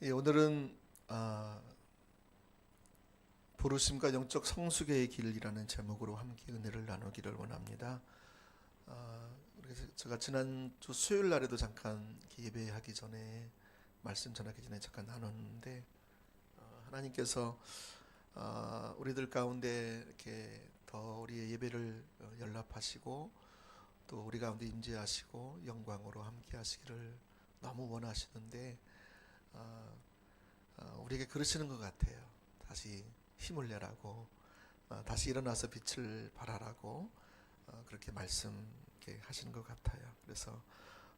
예, 오늘은 부르심과 영적 성숙의 길이라는 제목으로 함께 은혜를 나누기를 원합니다. 그래서 제가 지난주 수요일 날에도 잠깐 예배하기 전에 말씀 전하기 전에 잠깐 나눴는데 하나님께서 우리들 가운데 이렇게 더 우리의 예배를 연락하시고 또 우리 가운데 임재하시고 영광으로 함께 하시기를 너무 원하시는데 우리에게 그러시는 것 같아요. 다시 힘을 내라고, 다시 일어나서 빛을 발하라고 그렇게 말씀 이렇게 하시는 것 같아요. 그래서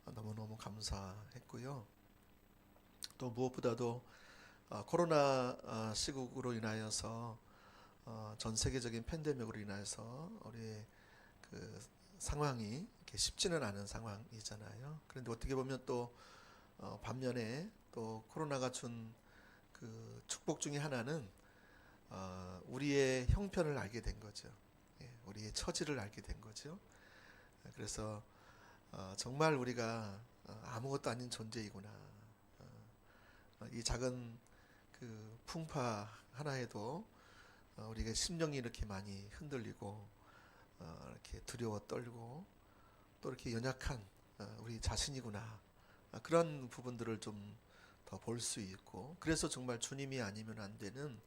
너무너무 감사했고요. 또 무엇보다도 코로나 시국으로 인하여서 전 세계적인 팬데믹으로 인하여서 우리의 그 상황이 이렇게 쉽지는 않은 상황이잖아요. 그런데 어떻게 보면 또 반면에 또 코로나가 준 그 축복 중에 하나는 우리의 형편을 알게 된 거죠. 예, 우리의 처지를 알게 된 거죠. 그래서 정말 우리가 아무것도 아닌 존재이구나. 이 작은 그 풍파 하나에도 우리가 심령이 이렇게 많이 흔들리고 이렇게 두려워 떨고 또 이렇게 연약한 우리 자신이구나. 그런 부분들을 좀 더 볼 수 있고, 그래서 정말 주님이 아니면 안 되는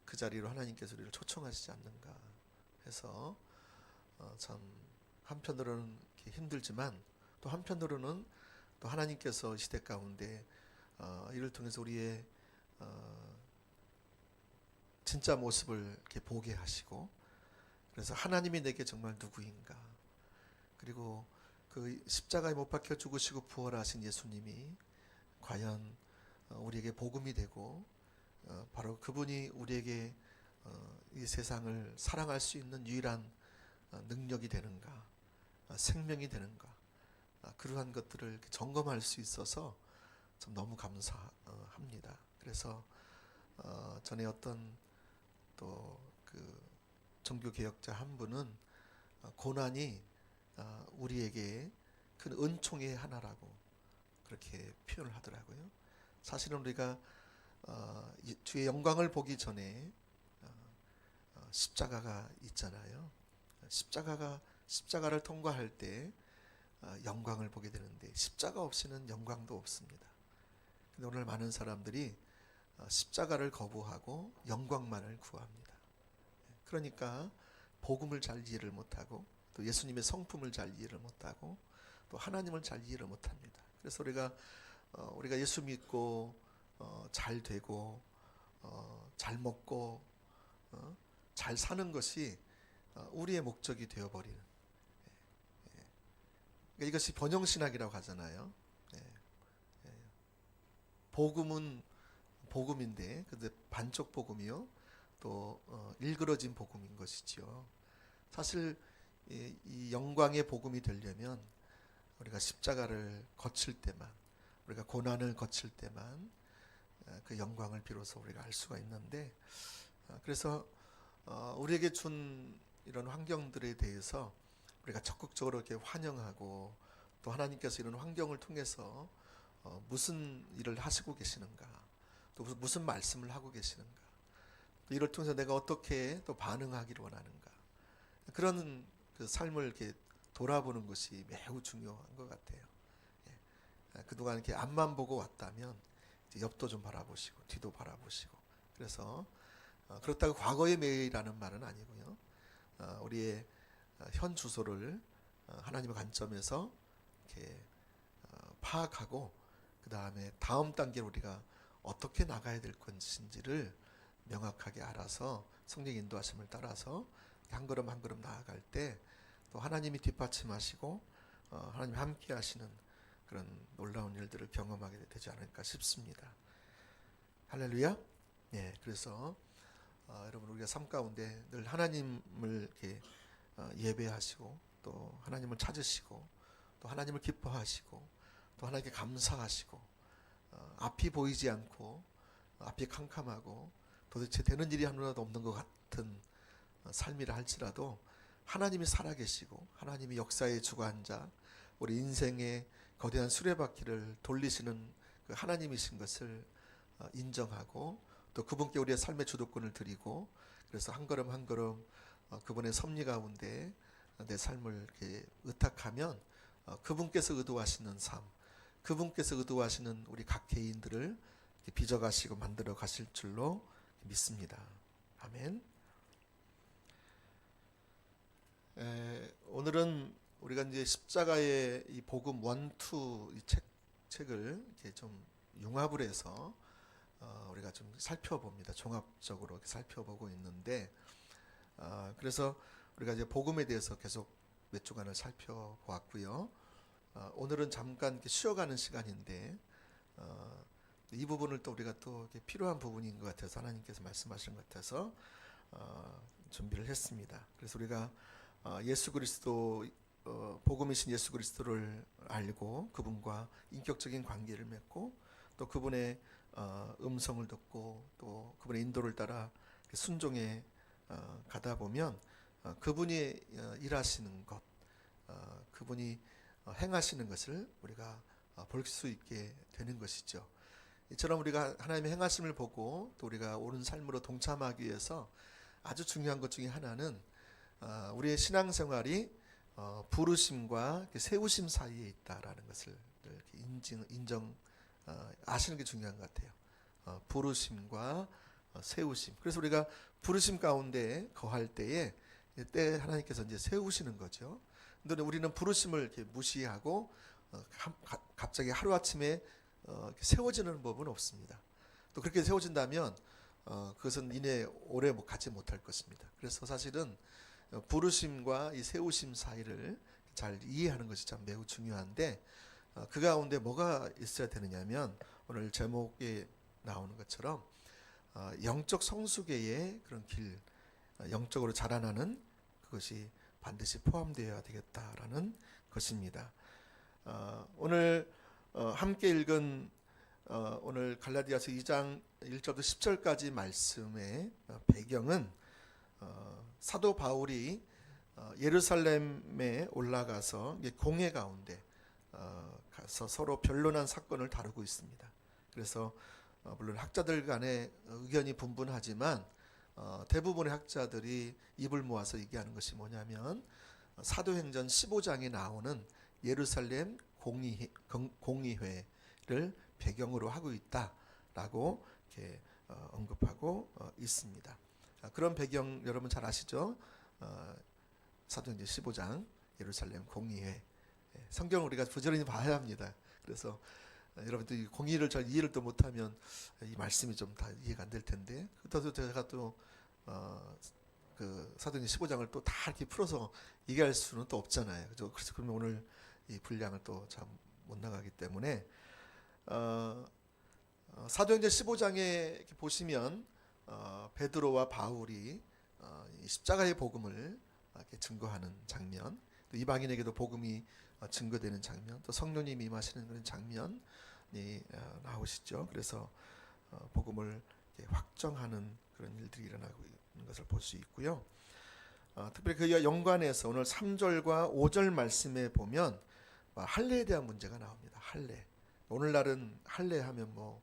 그 자리로 하나님께서 우리를 초청하시지 않는가 해서 참 한편으로는 이렇게 힘들지만 또 한편으로는 또 하나님께서 시대 가운데 이를 통해서 우리의 진짜 모습을 이렇게 보게 하시고, 그래서 하나님이 내게 정말 누구인가, 그리고 그 십자가에 못 박혀 죽으시고 부활하신 예수님이 과연 우리에게 복음이 되고 바로 그분이 우리에게 이 세상을 사랑할 수 있는 유일한 능력이 되는가, 생명이 되는가, 그러한 것들을 점검할 수 있어서 참 너무 감사합니다. 그래서 전에 어떤 또 그 종교 개혁자 한 분은 고난이 우리에게 큰 은총의 하나라고 그렇게 표현을 하더라고요. 사실은 우리가 주의 영광을 보기 전에 십자가가 있잖아요. 십자가를 통과할 때 영광을 보게 되는데 십자가 없이는 영광도 없습니다. 근데 오늘 많은 사람들이 십자가를 거부하고 영광만을 구합니다. 그러니까 복음을 잘 이해를 못하고 또 예수님의 성품을 잘 이해를 못하고 또 하나님을 잘 이해를 못합니다. 그래서 우리가 예수 믿고 잘 되고 잘 먹고 잘 사는 것이 우리의 목적이 되어버리는, 그러니까 이것이 번영신학이라고 하잖아요. 복음은 복음인데 근데 반쪽 복음이요 또 일그러진 복음인 것이지요. 사실 이 영광의 복음이 되려면 우리가 십자가를 거칠 때만, 우리가 고난을 거칠 때만 그 영광을 비로소 우리가 알 수가 있는데, 그래서 우리에게 준 이런 환경들에 대해서 우리가 적극적으로 이렇게 환영하고 또 하나님께서 이런 환경을 통해서 무슨 일을 하시고 계시는가, 또 무슨 말씀을 하고 계시는가, 또 이를 통해서 내가 어떻게 또 반응하기를 원하는가, 그런 그 삶을 이렇게 돌아보는 것이 매우 중요한 것 같아요. 그동안 이렇게 앞만 보고 왔다면 이제 옆도 좀 바라보시고 뒤도 바라보시고, 그래서 그렇다고 과거의 매일이라는 말은 아니고요. 우리의 현 주소를 하나님의 관점에서 이렇게 파악하고 그 다음에 다음 단계로 우리가 어떻게 나가야 될 것인지를 명확하게 알아서 성령 인도하심을 따라서 한 걸음 한 걸음 나아갈 때 또 하나님이 뒷받침하시고 하나님 함께 하시는 그런 놀라운 일들을 경험하게 되지 않을까 싶습니다. 할렐루야. 예, 그래서 여러분 우리가 삶 가운데 늘 하나님을 이렇게 예배하시고 또 하나님을 찾으시고 또 하나님을 기뻐하시고 또 하나님께 감사하시고 앞이 보이지 않고 앞이 캄캄하고 도대체 되는 일이 하나도 없는 것 같은 삶이라 할지라도 하나님이 살아계시고 하나님이 역사의 주관자, 우리 인생의 거대한 수레바퀴를 돌리시는 그 하나님이신 것을 인정하고 또 그분께 우리의 삶의 주도권을 드리고 그래서 한 걸음 한 걸음 그분의 섭리 가운데 내 삶을 이렇게 의탁하면 그분께서 의도하시는 삶, 그분께서 의도하시는 우리 각 개인들을 빚어가시고 만들어 가실 줄로 믿습니다. 아멘. 오늘은 우리가 이제 십자가의 이 복음 1, 2 이 책을 이렇게 좀 융합을 해서 우리가 좀 살펴봅니다. 종합적으로 이렇게 살펴보고 있는데 그래서 우리가 이제 복음에 대해서 계속 몇 주간을 살펴보았고요. 오늘은 잠깐 이렇게 쉬어가는 시간인데 이 부분을 또 우리가 또 필요한 부분인 것 같아서 하나님께서 말씀하신 것 같아서 준비를 했습니다. 그래서 우리가 예수 그리스도 복음이신 예수 그리스도를 알고 그분과 인격적인 관계를 맺고 또 그분의 음성을 듣고 또 그분의 인도를 따라 순종해 가다 보면 그분이 일하시는 것, 그분이 행하시는 것을 우리가 볼 수 있게 되는 것이죠. 이처럼 우리가 하나님의 행하심을 보고 또 우리가 옳은 삶으로 동참하기 위해서 아주 중요한 것 중에 하나는 우리의 신앙생활이 부르심과 세우심 사이에 있다라는 것을 인정 아시는 게 중요한 것 같아요. 부르심과 세우심. 그래서 우리가 부르심 가운데 거할 때에 때 하나님께서 이제 세우시는 거죠. 근데 우리는 부르심을 이렇게 무시하고 갑자기 하루 아침에 세워지는 법은 없습니다. 또 그렇게 세워진다면 그것은 이내 오래 가지 못할 것입니다. 그래서 사실은 부르심과 이 세우심 사이를 잘 이해하는 것이 참 매우 중요한데 그 가운데 뭐가 있어야 되느냐면 오늘 제목에 나오는 것처럼 영적 성숙의 그런 길, 영적으로 자라나는 그것이 반드시 포함되어야 되겠다라는 것입니다. 오늘 함께 읽은 오늘 갈라디아서 2장 1절부터 10절까지 말씀의 배경은 사도 바울이 예루살렘에 올라가서 공회 가운데 가서 서로 변론한 사건을 다루고 있습니다. 그래서 물론 학자들 간의 의견이 분분하지만 대부분의 학자들이 입을 모아서 얘기하는 것이 뭐냐면 사도행전 15장에 나오는 예루살렘 공의회를 배경으로 하고 있다라고 이렇게 언급하고 있습니다. 그런 배경 여러분 잘 아시죠? 사도행전 15장 예루살렘 공의회. 성경을 우리가 부지런히 봐야 합니다. 그래서 여러분들 이 공의를 잘 이해를 또 못하면 이 말씀이 좀 다 이해가 안 될 텐데 그것도 제가 또 그 사도행전 15장을 또 다 이렇게 풀어서 얘기할 수는 또 없잖아요. 그래서 그러면 오늘 이 분량을 또 잘 못 나가기 때문에 사도행전 15장에 이렇게 보시면 베드로와 바울이 이 십자가의 복음을 이렇게 증거하는 장면, 또 이방인에게도 복음이 증거되는 장면, 또 성령님이 임하시는 그런 장면이 나오시죠. 그래서 복음을 확정하는 그런 일들이 일어나고 있는 것을 볼 수 있고요. 특별히 그와 연관해서 오늘 3절과 5절 말씀에 보면 할례에 대한 문제가 나옵니다. 할례. 오늘날은 할례하면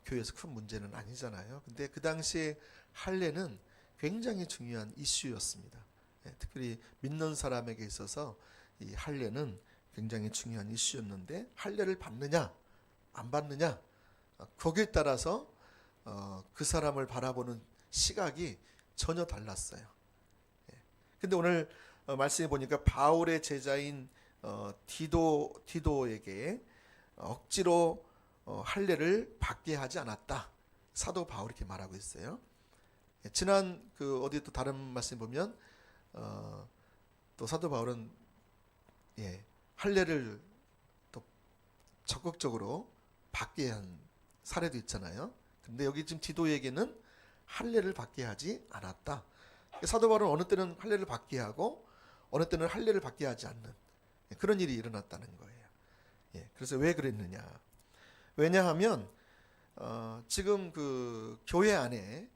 교회에서 큰 문제는 아니잖아요. 근데 그 당시에 할례는 굉장히 중요한 이슈였습니다. 특별히 믿는 사람에게 있어서 이 할례는 굉장히 중요한 이슈였는데 할례를 받느냐 안 받느냐 거기에 따라서 그 사람을 바라보는 시각이 전혀 달랐어요. 근데 오늘 말씀해 보니까 바울의 제자인 디도에게 억지로 할례를 받게 하지 않았다. 사도 바울이 이렇게 말하고 있어요. 지난 어디 또 다른 말씀 보면 또 사도 바울은 할례를 또 적극적으로 받게 한 사례도 있잖아요. 근데 여기 지금 디도에게는 할례를 받게 하지 않았다. 사도 바울은 어느 때는 할례를 받게 하고 어느 때는 할례를 받게 하지 않는 그런 일이 일어났다는 거예요. 그래서 왜 그랬느냐? 왜냐하면 지금 그 교회 안에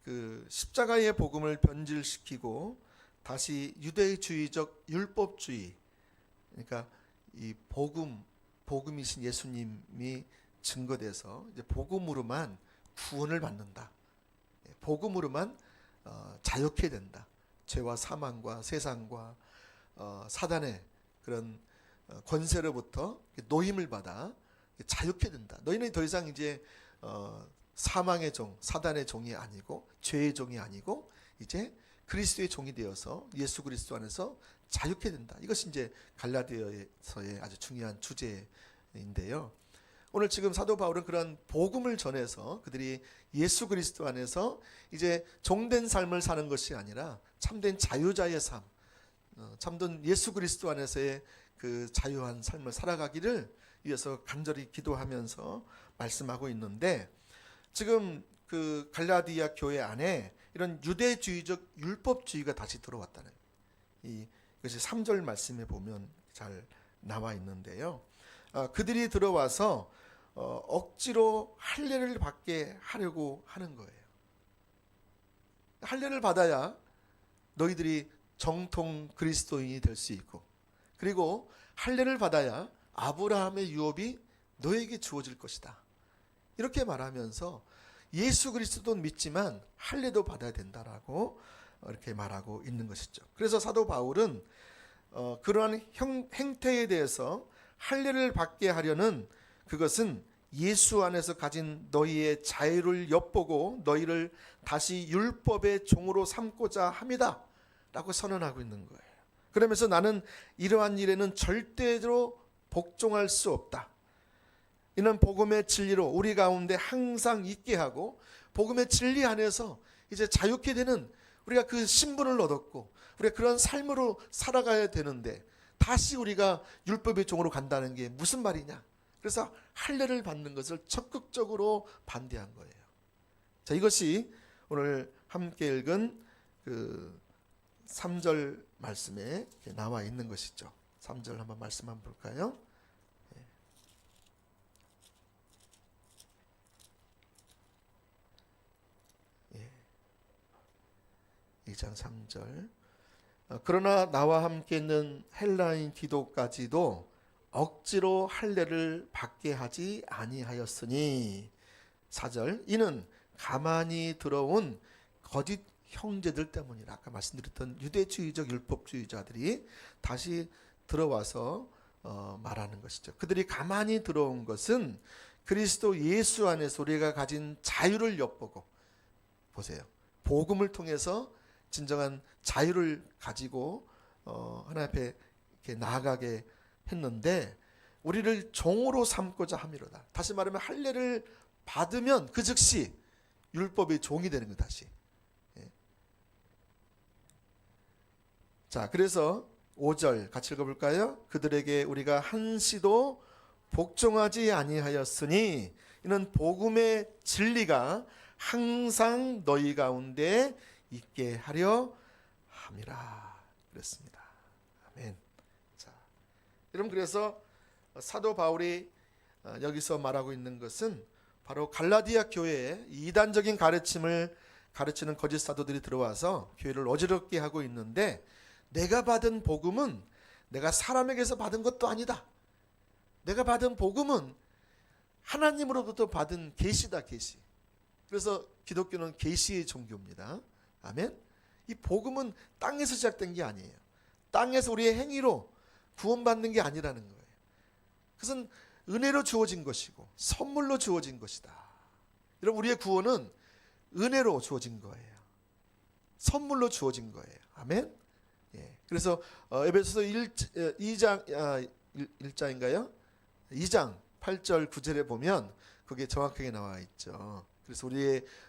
그 십자가의 복음을 변질시키고 다시 유대주의적 율법주의, 그러니까 이 복음이신 예수님이 증거돼서 이제 복음으로만 구원을 받는다. 복음으로만 자유케 된다. 죄와 사망과 세상과 사단의 그런 권세로부터 노임을 받아 자유케 된다. 너희는 더 이상 이제 사망의 종, 사단의 종이 아니고 죄의 종이 아니고 이제 그리스도의 종이 되어서 예수 그리스도 안에서 자유케 된다. 이것이 이제 갈라디아서의 아주 중요한 주제인데요. 오늘 지금 사도 바울은 그런 복음을 전해서 그들이 예수 그리스도 안에서 이제 종된 삶을 사는 것이 아니라 참된 자유자의 삶, 참된 예수 그리스도 안에서의 그 자유한 삶을 살아가기를 위해서 간절히 기도하면서 말씀하고 있는데, 지금 그 갈라디아 교회 안에 이런 유대주의적 율법주의가 다시 들어왔다는, 이것이 3절 말씀에 보면 잘 나와 있는데요. 그들이 들어와서 억지로 할례를 받게 하려고 하는 거예요. 할례를 받아야 너희들이 정통 그리스도인이 될 수 있고, 그리고 할례를 받아야 아브라함의 유업이 너에게 주어질 것이다. 이렇게 말하면서 예수 그리스도도 믿지만 할례도 받아야 된다라고 이렇게 말하고 있는 것이죠. 그래서 사도 바울은 그러한 행태에 대해서 할례를 받게 하려는 그것은 예수 안에서 가진 너희의 자유를 엿보고 너희를 다시 율법의 종으로 삼고자 함이다 라고 선언하고 있는 거예요. 그러면서 나는 이러한 일에는 절대로 복종할 수 없다. 이는 복음의 진리로 우리 가운데 항상 있게 하고, 복음의 진리 안에서 이제 자유케 되는, 우리가 그 신분을 얻었고 우리가 그런 삶으로 살아가야 되는데 다시 우리가 율법의 종으로 간다는 게 무슨 말이냐. 그래서 할례를 받는 것을 적극적으로 반대한 거예요. 자, 이것이 오늘 함께 읽은 그 3절 말씀에 나와 있는 것이죠. 3절 한번 말씀 한번 볼까요? 2장 3절. 그러나 나와 함께 있는 헬라인 디도까지도 억지로 할례를 받게 하지 아니하였으니, 4절. 이는 가만히 들어온 거짓 형제들 때문이라. 아까 말씀드렸던 유대주의적 율법주의자들이 다시 들어와서 말하는 것이죠. 그들이 가만히 들어온 것은 그리스도 예수 안에서 우리가 가진 자유를 엿보고, 보세요, 복음을 통해서 진정한 자유를 가지고 하나님 앞에 이렇게 나아가게 했는데 우리를 종으로 삼고자 함이로다. 다시 말하면 할례를 받으면 그 즉시 율법의 종이 되는 거. 다시. 자, 그래서 5절 같이 읽어볼까요? 그들에게 우리가 한시도 복종하지 아니하였으니 이는 복음의 진리가 항상 너희 가운데 있게 하려 함이라 그랬습니다. 아멘. 자, 여러분, 그래서 사도 바울이 여기서 말하고 있는 것은 바로 갈라디아 교회에 이단적인 가르침을 가르치는 거짓 사도들이 들어와서 교회를 어지럽게 하고 있는데, 내가 받은 복음은 내가 사람에게서 받은 것도 아니다. 내가 받은 복음은 하나님으로부터 받은 계시다, 계시. 그래서 기독교는 계시의 종교입니다. 아멘. 이 복음은 땅에서 시작된 게 아니에요. 땅에서 우리의 행위로 구원받는 게 아니라는 거예요. 그것은 은혜로 주어진 것이고 선물로 주어진 것이다. 여러분, 우리의 구원은 은혜로 주어진 거예요. 선물로 주어진 거예요. 아멘. 예. 그래서 에베소서 2장 1장인가요? 2장 8절 9절에 보면 그게 정확하게 나와 있죠. 그래서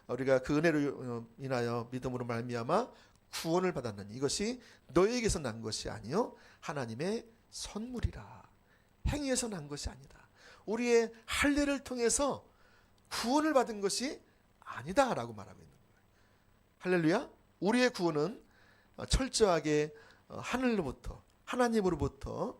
우리가 그 은혜로 인하여 믿음으로 말미암아 구원을 받았느니 이것이 너희에게서 난 것이 아니요 하나님의 선물이라. 행위에서 난 것이 아니다. 우리의 할례를 통해서 구원을 받은 것이 아니다라고 말하고 있는 거예요. 할렐루야. 우리의 구원은 철저하게 하늘로부터, 하나님으로부터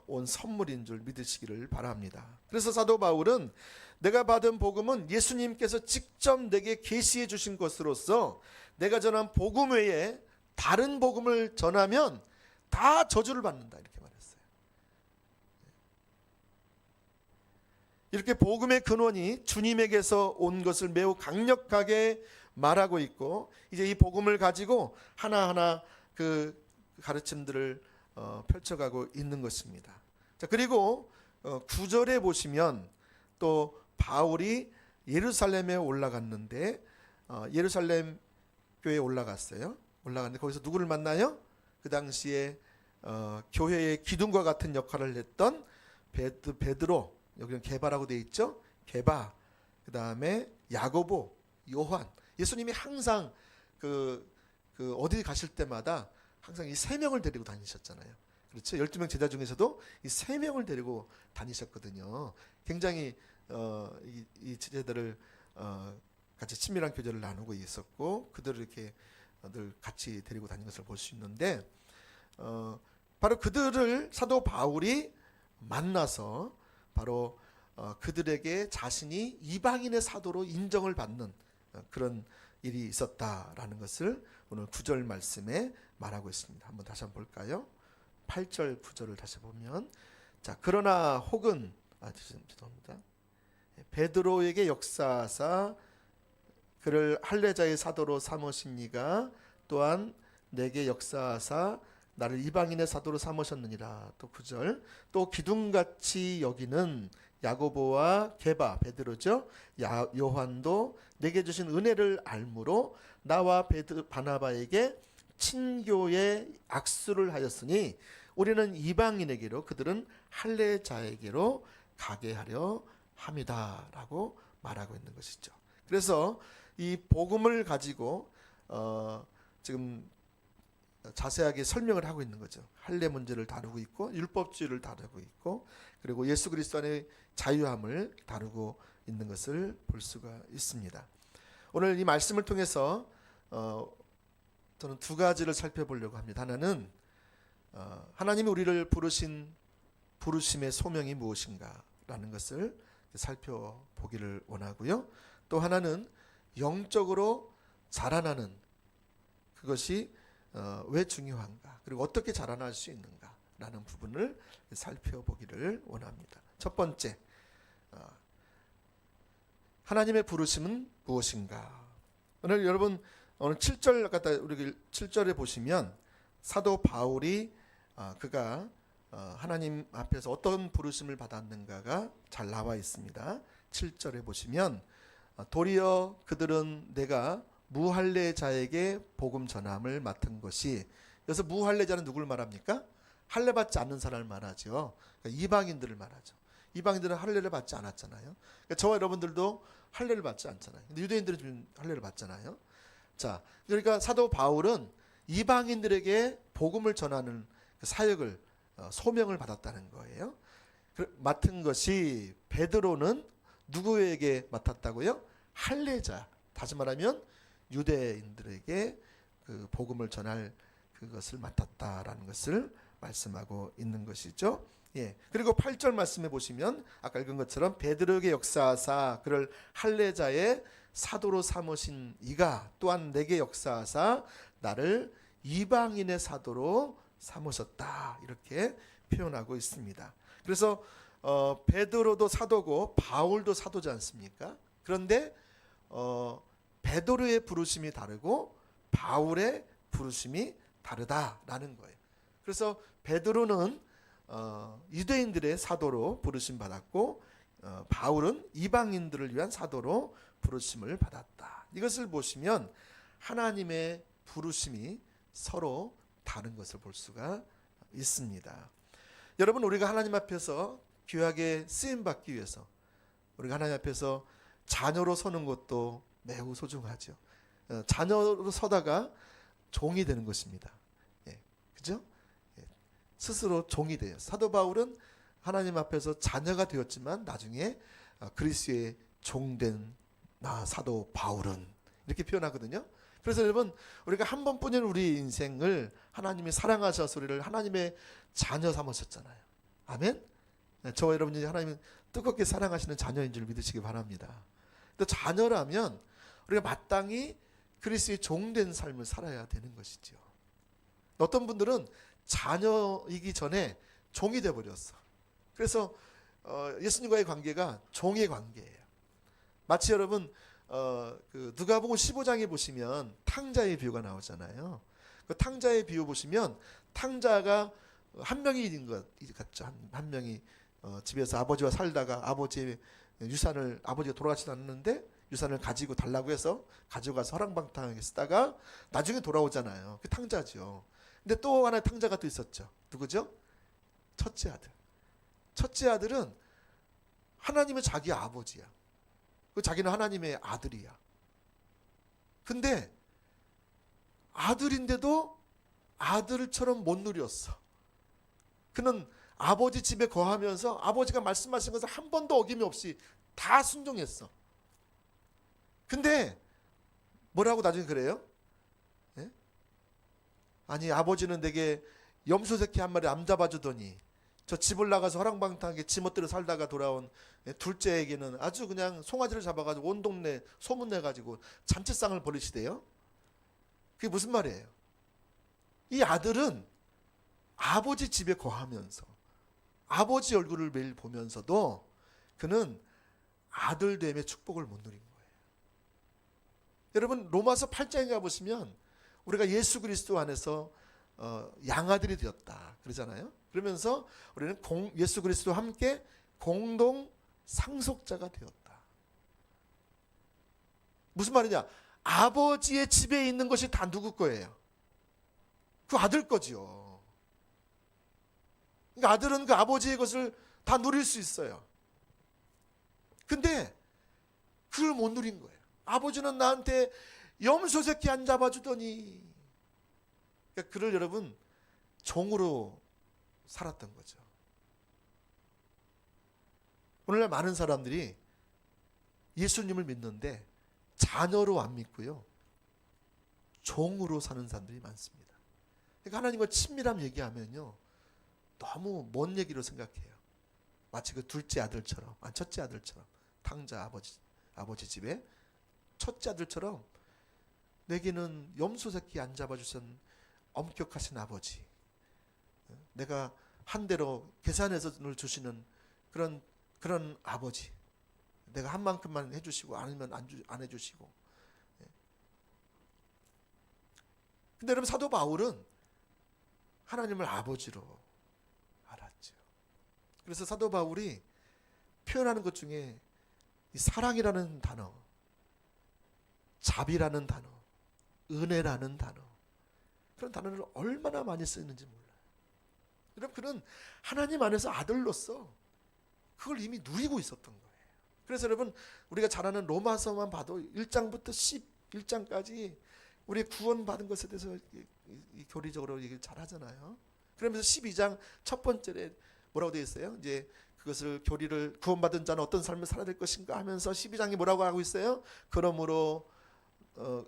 온 선물인 줄 믿으시기를 바랍니다. 그래서 사도 바울은 내가 받은 복음은 예수님께서 직접 내게 계시해 주신 것으로서 내가 전한 복음 외에 다른 복음을 전하면 다 저주를 받는다, 이렇게 말했어요. 이렇게 복음의 근원이 주님에게서 온 것을 매우 강력하게 말하고 있고, 이제 이 복음을 가지고 하나하나 그 가르침들을 펼쳐가고 있는 것입니다. 자, 그리고 9절에 보시면 또 바울이 예루살렘에 올라갔는데, 예루살렘 교회에 올라갔어요. 올라갔는데 거기서 누구를 만나요? 그 당시에 교회의 기둥과 같은 역할을 했던 베드로, 여기는 게바라고 되어 있죠. 게바, 그 다음에 야고보, 요한. 예수님이 항상 어디 가실 때마다 항상 이 세 명을 데리고 다니셨잖아요. 그렇죠? 12명 제자 중에서도 이 세 명을 데리고 다니셨거든요. 굉장히 이 제자들을 같이 친밀한 교제를 나누고 있었고, 그들을 이렇게 늘 같이 데리고 다닌 것을 볼 수 있는데, 바로 그들을 사도 바울이 만나서 바로 그들에게 자신이 이방인의 사도로 인정을 받는 그런 일이 있었다라는 것을 오늘 9절 말씀에 말하고 있습니다. 한번 다시 한번 볼까요? 8절 9절을 다시 보면, 자, 그러나 혹은 죄송합니다. 베드로에게 역사하사 그를 할례자의 사도로 삼으십니까? 또한 내게 역사하사 나를 이방인의 사도로 삼으셨느니라. 또 9절, 또 기둥같이 여기는 야고보와 게바, 베드로죠. 요한도 내게 주신 은혜를 알므로 나와 바나바에게 친교의 악수를 하였으니 우리는 이방인에게로 그들은 할례자에게로 가게 하려 합니다. 라고 말하고 있는 것이죠. 그래서 이 복음을 가지고 지금 자세하게 설명을 하고 있는 거죠. 할례 문제를 다루고 있고, 율법주의를 다루고 있고, 그리고 예수 그리스도 안의 자유함을 다루고 있는 것을 볼 수가 있습니다. 오늘 이 말씀을 통해서 저는 두 가지를 살펴보려고 합니다. 하나는 하나님이 우리를 부르신 부르심의 소명이 무엇인가 라는 것을 살펴보기를 원하고요. 또 하나는 영적으로 자라나는 그것이 왜 중요한가, 그리고 어떻게 자라날 수 있는가 라는 부분을 살펴보기를 원합니다. 첫 번째, 하나님의 부르심은 무엇인가. 오늘 여러분 오늘 7절 갖다 우리 7절에 보시면 사도 바울이 그가 하나님 앞에서 어떤 부르심을 받았는가가 잘 나와 있습니다. 7절에 보시면 도리어 그들은 내가 무할례자에게 복음 전함을 맡은 것이, 여기서 무할례자는 누굴 말합니까? 할례 받지 않는 사람을 말하죠. 그러니까 이방인들을 말하죠. 이방인들은 할례를 받지 않았잖아요. 그러니까 저와 여러분들도 할례를 받지 않잖아요. 근데 유대인들은 좀 할례를 받잖아요. 자, 그러니까 사도 바울은 이방인들에게 복음을 전하는 그 사역을 소명을 받았다는 거예요. 맡은 것이, 베드로는 누구에게 맡았다고요? 할례자, 다시 말하면 유대인들에게 그 복음을 전할 그것을 맡았다라는 것을 말씀하고 있는 것이죠. 예. 그리고 8절 말씀해 보시면 아까 읽은 것처럼 베드로에게 역사하사 그를 할례자의 사도로 삼으신 이가 또한 내게 역사하사 나를 이방인의 사도로 삼으셨다, 이렇게 표현하고 있습니다. 그래서 베드로도 사도고 바울도 사도지 않습니까? 그런데 베드로의 부르심이 다르고 바울의 부르심이 다르다라는 거예요. 그래서 베드로는 유대인들의 사도로 부르심 받았고, 바울은 이방인들을 위한 사도로 부르심을 받았다. 이것을 보시면 하나님의 부르심이 서로 다른 것을 볼 수가 있습니다. 여러분, 우리가 하나님 앞에서 귀하게 쓰임 받기 위해서 우리가 하나님 앞에서 자녀로 서는 것도 매우 소중하죠. 자녀로 서다가 종이 되는 것입니다. 예, 그죠? 예, 스스로 종이 돼요. 사도 바울은 하나님 앞에서 자녀가 되었지만 나중에 그리스도의 종된 사도 바울은, 이렇게 표현하거든요. 그래서 여러분, 우리가 한 번뿐인 우리 인생을 하나님이 사랑하셔서 우리를 하나님의 자녀 삼으셨잖아요. 아멘? 저와 여러분이 하나님은 뜨겁게 사랑하시는 자녀인 줄 믿으시기 바랍니다. 또 자녀라면 우리가 마땅히 그리스도의 종된 삶을 살아야 되는 것이죠. 어떤 분들은 자녀이기 전에 종이 되어버렸어. 그래서 예수님과의 관계가 종의 관계예요. 마치 여러분 그 누가복음 15장에 보시면 탕자의 비유가 나오잖아요. 그 탕자의 비유 보시면 탕자가 한 명이 있는 것 같죠. 한 명이 집에서 아버지와 살다가 아버지의 유산을 아버지가 돌아가시지 않았는데 유산을 가지고 달라고 해서 가져가서 허랑방탕하게 쓰다가 나중에 돌아오잖아요. 그 탕자죠. 근데 또 하나의 탕자가 또 있었죠. 누구죠? 첫째 아들. 첫째 아들은 하나님의 자기 아버지야. 그 자기는 하나님의 아들이야. 근데 아들인데도 아들처럼 못 누렸어. 그는 아버지 집에 거하면서 아버지가 말씀하신 것을 한 번도 어김이 없이 다 순종했어. 근데 뭐라고 나중에 그래요? 예? 아니 아버지는 내게 염소 새끼 한 마리 안 잡아주더니 저 집을 나가서 허랑방탕하게 지멋대로 살다가 돌아온 둘째에게는 아주 그냥 송아지를 잡아가지고 온 동네 소문내가지고 잔치상을 벌이시대요. 그게 무슨 말이에요? 이 아들은 아버지 집에 거하면서 아버지 얼굴을 매일 보면서도 그는 아들됨의 축복을 못 누린 거예요. 여러분 로마서 8장에 가보시면 우리가 예수 그리스도 안에서 양아들이 되었다 그러잖아요. 그러면서 우리는 예수 그리스도와 함께 공동 상속자가 되었다. 무슨 말이냐? 아버지의 집에 있는 것이 다 누구 거예요? 그 아들 거지요. 그러니까 아들은 그 아버지의 것을 다 누릴 수 있어요. 근데 그걸 못 누린 거예요. 아버지는 나한테 염소 새끼 안 잡아주더니. 그러니까 그를 여러분 종으로 살았던 거죠. 오늘날 많은 사람들이 예수님을 믿는데 자녀로 안 믿고요. 종으로 사는 사람들이 많습니다. 그러니까 하나님과 친밀함 얘기하면요. 너무 먼 얘기로 생각해요. 마치 그 둘째 아들처럼, 첫째 아들처럼, 탕자 아버지 집에 첫째 아들처럼 내게는 염소 새끼 안 잡아주신 엄격하신 아버지, 내가 한 대로 계산해서 주시는 그런 아버지, 내가 한 만큼만 해주시고 아니면 안 해주시고. 근데 여러분 사도 바울은 하나님을 아버지로 알았죠. 그래서 사도 바울이 표현하는 것 중에 이 사랑이라는 단어, 자비라는 단어, 은혜라는 단어, 그런 단어를 얼마나 많이 쓰는지 몰라요. 여러분 그는 하나님 안에서 아들로서 그걸 이미 누리고 있었던 거예요. 그래서 여러분 우리가 잘 아는 로마서만 봐도 1장부터 11장까지 우리 구원받은 것에 대해서 교리적으로 얘기를 잘 하잖아요. 그러면서 12장 첫 번째에 뭐라고 되어 있어요? 이제 그것을 교리를 구원받은 자는 어떤 삶을 살아야 될 것인가 하면서 12장이 뭐라고 하고 있어요? 그러므로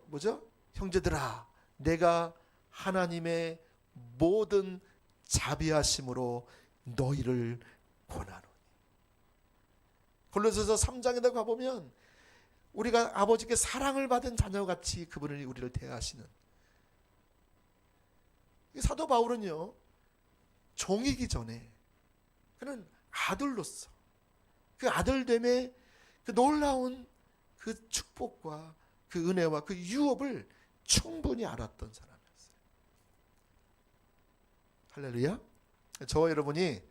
뭐죠? 형제들아 내가 하나님의 모든 자비하심으로 너희를 권하노니. 골로새서 3장에다 가보면 우리가 아버지께 사랑을 받은 자녀같이 그분이 우리를 대하시는. 사도 바울은요 종이기 전에 그는 아들로서 그 아들됨의 그 놀라운 그 축복과 그 은혜와 그 유업을 충분히 알았던 사람이었어요. 할렐루야. 저와 여러분이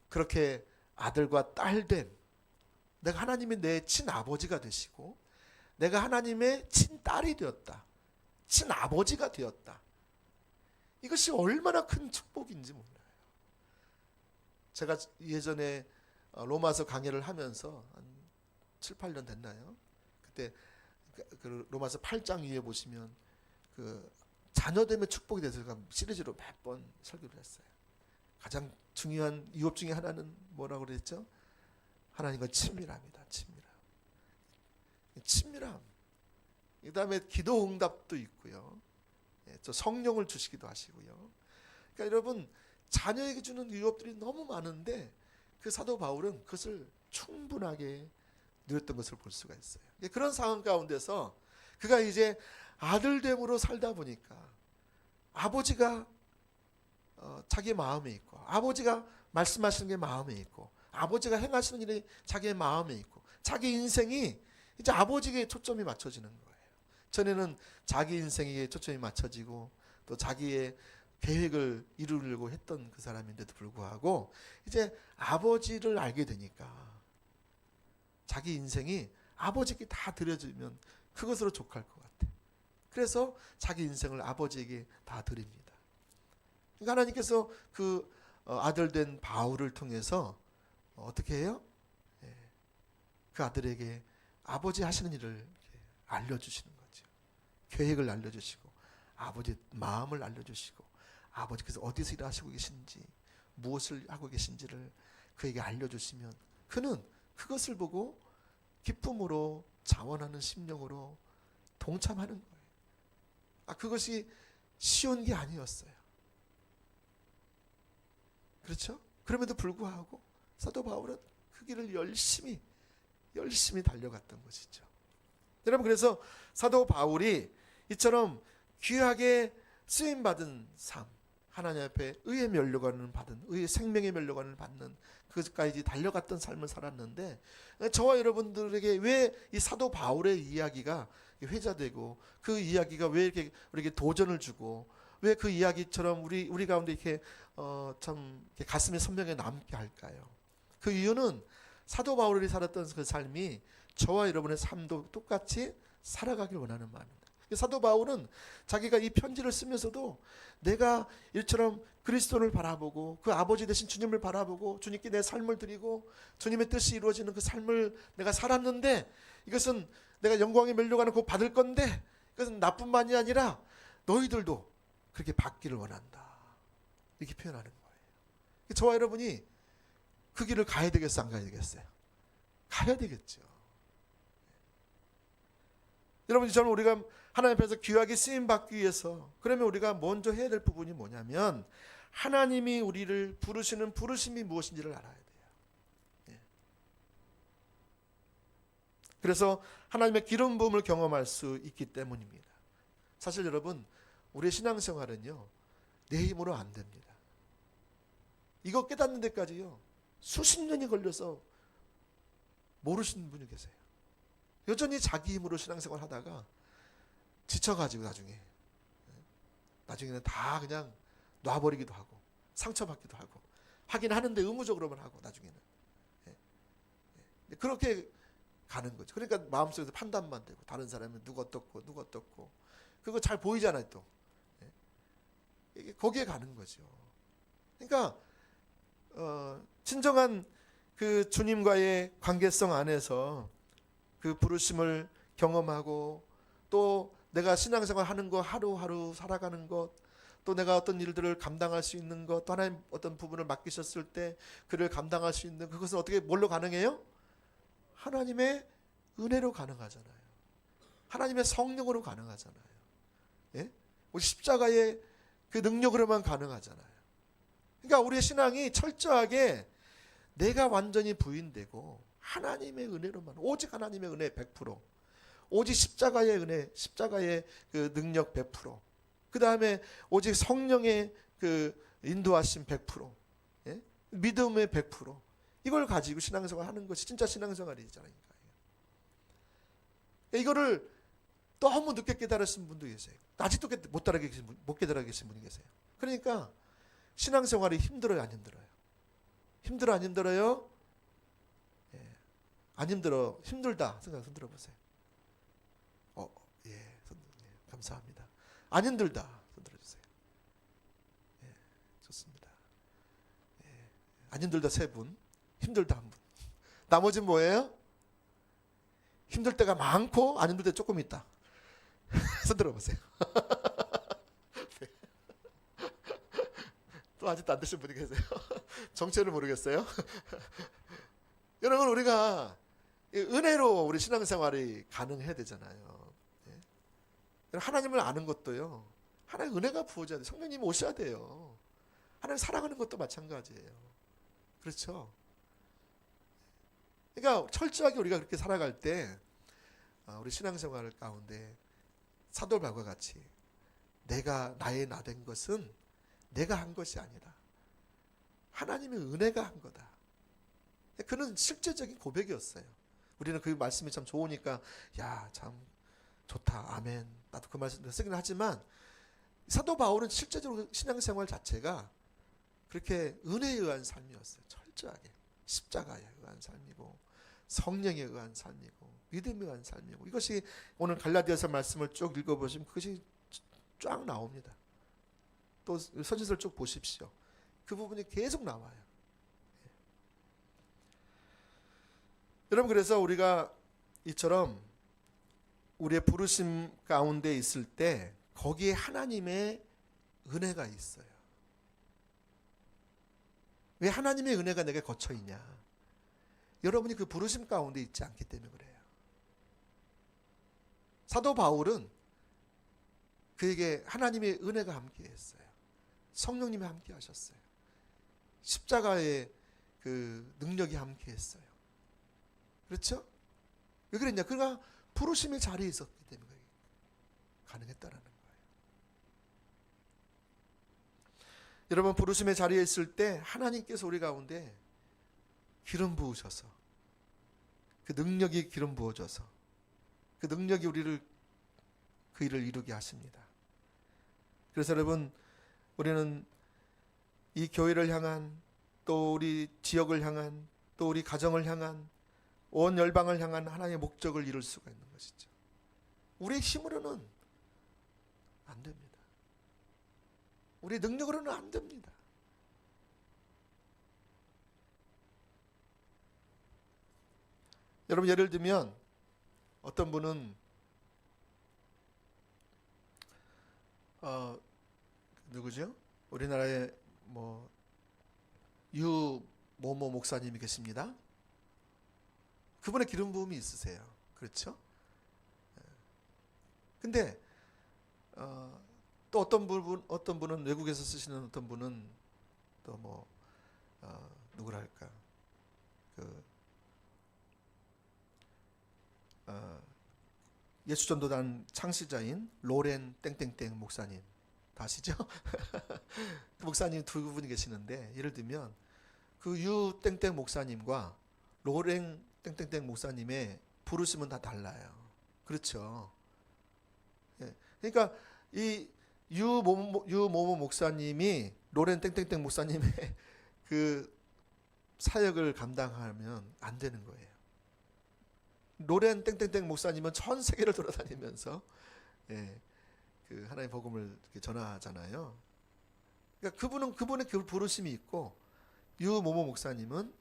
그렇게 아들과 딸된, 내가 하나님이 내 친아버지가 되시고 내가 하나님의 친딸이 되었다, 친아버지가 되었다, 이것이 얼마나 큰 축복인지 몰라요. 제가 예전에 로마서 강의를 하면서 한 7, 8년 됐나요? 그때 그 로마서 8장 위에 보시면 그 자녀됨의 축복에 대해서 시리즈로 몇 번 설교를 했어요. 가장 중요한 유업 중에 하나는 뭐라고 그랬죠? 하나님과 친밀함이다. 친밀함. 그 다음에 기도 응답도 있고요. 저 성령을 주시기도 하시고요. 그러니까 여러분 자녀에게 주는 유업들이 너무 많은데 그 사도 바울은 그것을 충분하게 누렸던 것을 볼 수가 있어요. 그런 상황 가운데서 그가 이제 아들됨으로 살다 보니까 아버지가 자기 마음에 있고 아버지가 말씀하시는 게 마음에 있고 아버지가 행하시는 일이 자기의 마음에 있고 자기 인생이 이제 아버지에게 초점이 맞춰지는 거예요. 전에는 자기 인생에 초점이 맞춰지고 또 자기의 계획을 이루려고 했던 그 사람인데도 불구하고 이제 아버지를 알게 되니까 자기 인생이 아버지에게 다 드려지면 그것으로 족할 것 같아. 그래서 자기 인생을 아버지에게 다 드립니다. 그러니까 하나님께서 그 아들 된 바울을 통해서 어떻게 해요? 그 아들에게 아버지 하시는 일을 알려주시는 거죠. 계획을 알려주시고 아버지 마음을 알려주시고 아버지께서 어디서 일하시고 계신지 무엇을 하고 계신지를 그에게 알려주시면 그는 그것을 보고 기쁨으로 자원하는 심령으로 동참하는 거예요. 그것이 쉬운 게 아니었어요. 그렇죠? 그럼에도 불구하고 사도 바울은 그 길을 열심히 달려갔던 것이죠. 여러분, 그래서 사도 바울이 이처럼 귀하게 쓰임받은 삶, 하나님 앞에 의의 면류관을 받은, 의의 생명의 면류관을 받는 그까지 달려갔던 삶을 살았는데, 저와 여러분들에게 왜 이 사도 바울의 이야기가 회자되고 그 이야기가 왜 이렇게 우리에게 도전을 주고 왜 그 이야기처럼 우리 가운데 이렇게 참 이렇게 가슴에 선명하게 남게 할까요? 그 이유는 사도 바울이 살았던 그 삶이 저와 여러분의 삶도 똑같이 살아가길 원하는 마음입니다. 사도 바울은 자기가 이 편지를 쓰면서도 내가 이처럼 그리스도를 바라보고 그 아버지 되신 주님을 바라보고 주님께 내 삶을 드리고 주님의 뜻이 이루어지는 그 삶을 내가 살았는데 이것은 내가 영광의 면류관을 곧 받을 건데 이것은 나뿐만이 아니라 너희들도 그렇게 받기를 원한다. 이렇게 표현하는 거예요. 저와 여러분이 그 길을 가야 되겠어, 안 가야 되겠어요? 가야 되겠죠. 여러분, 저는 우리가 하나님 앞에서 귀하게 쓰임받기 위해서 그러면 우리가 먼저 해야 될 부분이 뭐냐면 하나님이 우리를 부르시는 부르심이 무엇인지를 알아야 돼요. 그래서 하나님의 기름 부음을 경험할 수 있기 때문입니다. 사실 여러분, 우리의 신앙생활은요 내 힘으로 안 됩니다. 이거 깨닫는 데까지요 수십 년이 걸려서 모르시는 분이 계세요. 여전히 자기 힘으로 신앙생활 하다가 지쳐가지고 나중에는 다 그냥 놔버리기도 하고 상처받기도 하고 하긴 하는데 의무적으로만 하고 나중에는 그렇게 가는 거죠. 그러니까 마음속에서 판단만 되고 다른 사람은 누가 어떻고 그거 잘 보이잖아요. 또 거기에 가는 거죠. 그러니까 진정한 그 주님과의 관계성 안에서 그 부르심을 경험하고 또 내가 신앙생활 하는 거 하루하루 살아가는 것 또 내가 어떤 일들을 감당할 수 있는 것 또 하나님 어떤 부분을 맡기셨을 때 그를 감당할 수 있는 그것은 어떻게 뭘로 가능해요? 하나님의 은혜로 가능하잖아요. 하나님의 성령으로 가능하잖아요. 예? 우리 십자가의 그 능력으로만 가능하잖아요. 그러니까 우리의 신앙이 철저하게 내가 완전히 부인되고 하나님의 은혜로만 오직 하나님의 은혜 100% 오직 십자가의 은혜 십자가의 그 능력 100% 그 다음에 오직 성령의 그 인도하심 100% 예? 믿음의 100% 이걸 가지고 신앙생활 하는 것이 진짜 신앙생활이잖아요. 이거를 너무 늦게 깨달으신 분도 계세요. 아직도 못 깨달아 계신 분이 계세요. 그러니까 신앙생활이 힘들어요, 안 힘들어요? 힘들어, 안 힘들어요? 예. 안 힘들어, 힘들다 생각 손 들어보세요. 감사합니다. 안 힘들다 손 들어주세요. 예, 좋습니다. 예. 안 힘들다 3분, 힘들다 1분. 나머지는 뭐예요? 힘들 때가 많고 안 힘들 때 조금 있다. 손 들어보세요. 네. 또 아직도 안 드신 분이 계세요. 정체를 모르겠어요. 여러분, 우리가 은혜로 우리 신앙생활이 가능해야 되잖아요. 하나님을 아는 것도요 하나님의 은혜가 부어져야 돼요. 성령님이 오셔야 돼요. 하나님 사랑하는 것도 마찬가지예요. 그렇죠? 그러니까 철저하게 우리가 그렇게 살아갈 때 우리 신앙생활 가운데 사도 바울과 같이 내가 나의 나 된 것은 내가 한 것이 아니라 하나님의 은혜가 한 거다. 그는 실제적인 고백이었어요. 우리는 그 말씀이 참 좋으니까 야, 참 좋다. 아멘. 나도 그 말씀 쓰긴 하지만 사도 바울은 실제적으로 신앙생활 자체가 그렇게 은혜에 의한 삶이었어요. 철저하게 십자가에 의한 삶이고 성령에 의한 삶이고 믿음에 의한 삶이고, 이것이 오늘 갈라디아서 말씀을 쭉 읽어보시면 그것이 쫙 나옵니다. 또 서신서를 쭉 보십시오. 그 부분이 계속 나와요. 여러분, 그래서 우리가 이처럼 우리의 부르심 가운데 있을 때 거기에 하나님의 은혜가 있어요. 왜 하나님의 은혜가 내게 거쳐 있냐? 여러분이 그 부르심 가운데 있지 않기 때문에 그래요. 사도 바울은 그에게 하나님의 은혜가 함께했어요. 성령님이 함께하셨어요. 십자가의 그 능력이 함께했어요. 그렇죠? 왜 그랬냐? 그가 부르심의 자리에 있었기 때문에 가능했다라는 거예요. 여러분, 부르심의 자리에 있을 때 하나님께서 우리 가운데 기름 부으셔서, 그 능력이 기름 부어져서 그 능력이 우리를 그 일을 이루게 하십니다. 그래서 여러분, 우리는 이 교회를 향한, 또 우리 지역을 향한, 또 우리 가정을 향한, 온 열방을 향한 하나님의 목적을 이룰 수가 있는 것이죠. 우리의 힘으로는 안 됩니다. 우리의 능력으로는 안 됩니다. 여러분, 예를 들면 어떤 분은 누구죠? 우리나라에 유모모 목사님이 계십니다. 그분의 기름 부음이 있으세요. 그렇죠? 근데 또 어떤 분은 외국에서 쓰시는 어떤 분은 또 누구랄까, 예수전도단 창시자인 로렌 땡땡땡 목사님, 다 아시죠? 목사님 두 분이 계시는데, 예를 들면 그 유 땡땡 목사님과 로렌 땡땡땡 목사님의 부르심은 다 달라요. 그렇죠? 예. 그러니까 이 유모모 목사님이 로렌 땡땡땡 목사님의 그 사역을 감당하면 안 되는 거예요. 로렌 땡땡땡 목사님은 전 세계를 돌아다니면서 그 하나님의 복음을 전하잖아요. 그러니까 그분의 그 부르심이 있고, 유모모 목사님은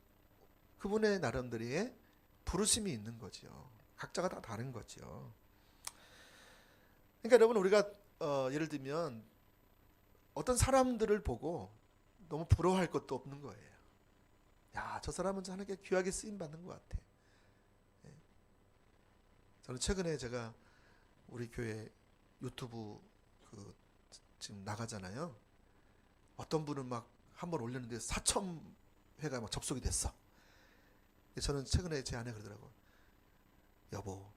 그분의 나름대로의 부르심이 있는 거죠. 각자가 다 다른 거죠. 그러니까 여러분, 우리가 예를 들면 어떤 사람들을 보고 너무 부러워할 것도 없는 거예요. 야, 저 사람은 하나님께 귀하게 쓰임 받는 것 같아. 저는 최근에 제가 우리 교회 유튜브 지금 나가잖아요. 어떤 분은 막 한 번 올렸는데 4,000회가 막 접속이 됐어. 저는 최근에 제 아내 그러더라고. 여보,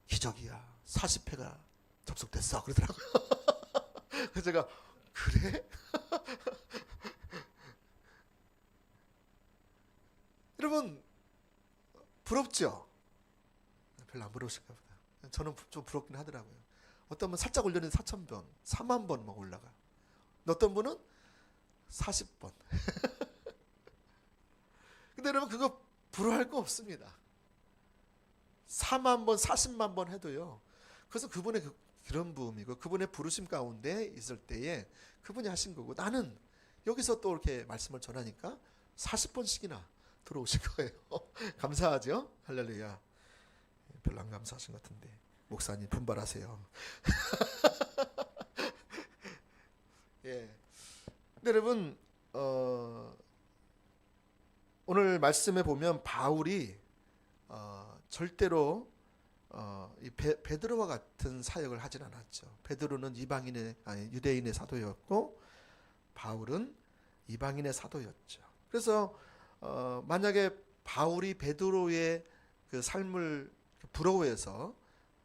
기적이야. 40회가 접속됐어. 그러더라고요. 그래서 제가 그래? 여러분, 부럽죠? 별로 안 부러우실까 보다. 저는 좀 부럽긴 하더라고요. 어떤 분은 살짝 올렸는데 4,000번, 4만 번 막 올라가. 어떤 분은 40번. 근데 여러분, 그거 부러워할 거 없습니다. 4만 번, 40만 번 해도요. 그래서 그분의 그런 부음이고 그분의 부르심 가운데 있을 때에 그분이 하신 거고, 나는 여기서 또 이렇게 말씀을 전하니까 40번씩이나 들어오실 거예요. 감사하죠? 할렐루야. 별로 안 감사하신 것 같은데 목사님 분발하세요. 예. 근데 여러분, 오늘 말씀에 보면 바울이 절대로 이 베드로와 같은 사역을 하진 않았죠. 베드로는 유대인의 사도였고 바울은 이방인의 사도였죠. 그래서 만약에 바울이 베드로의 그 삶을 부러워해서,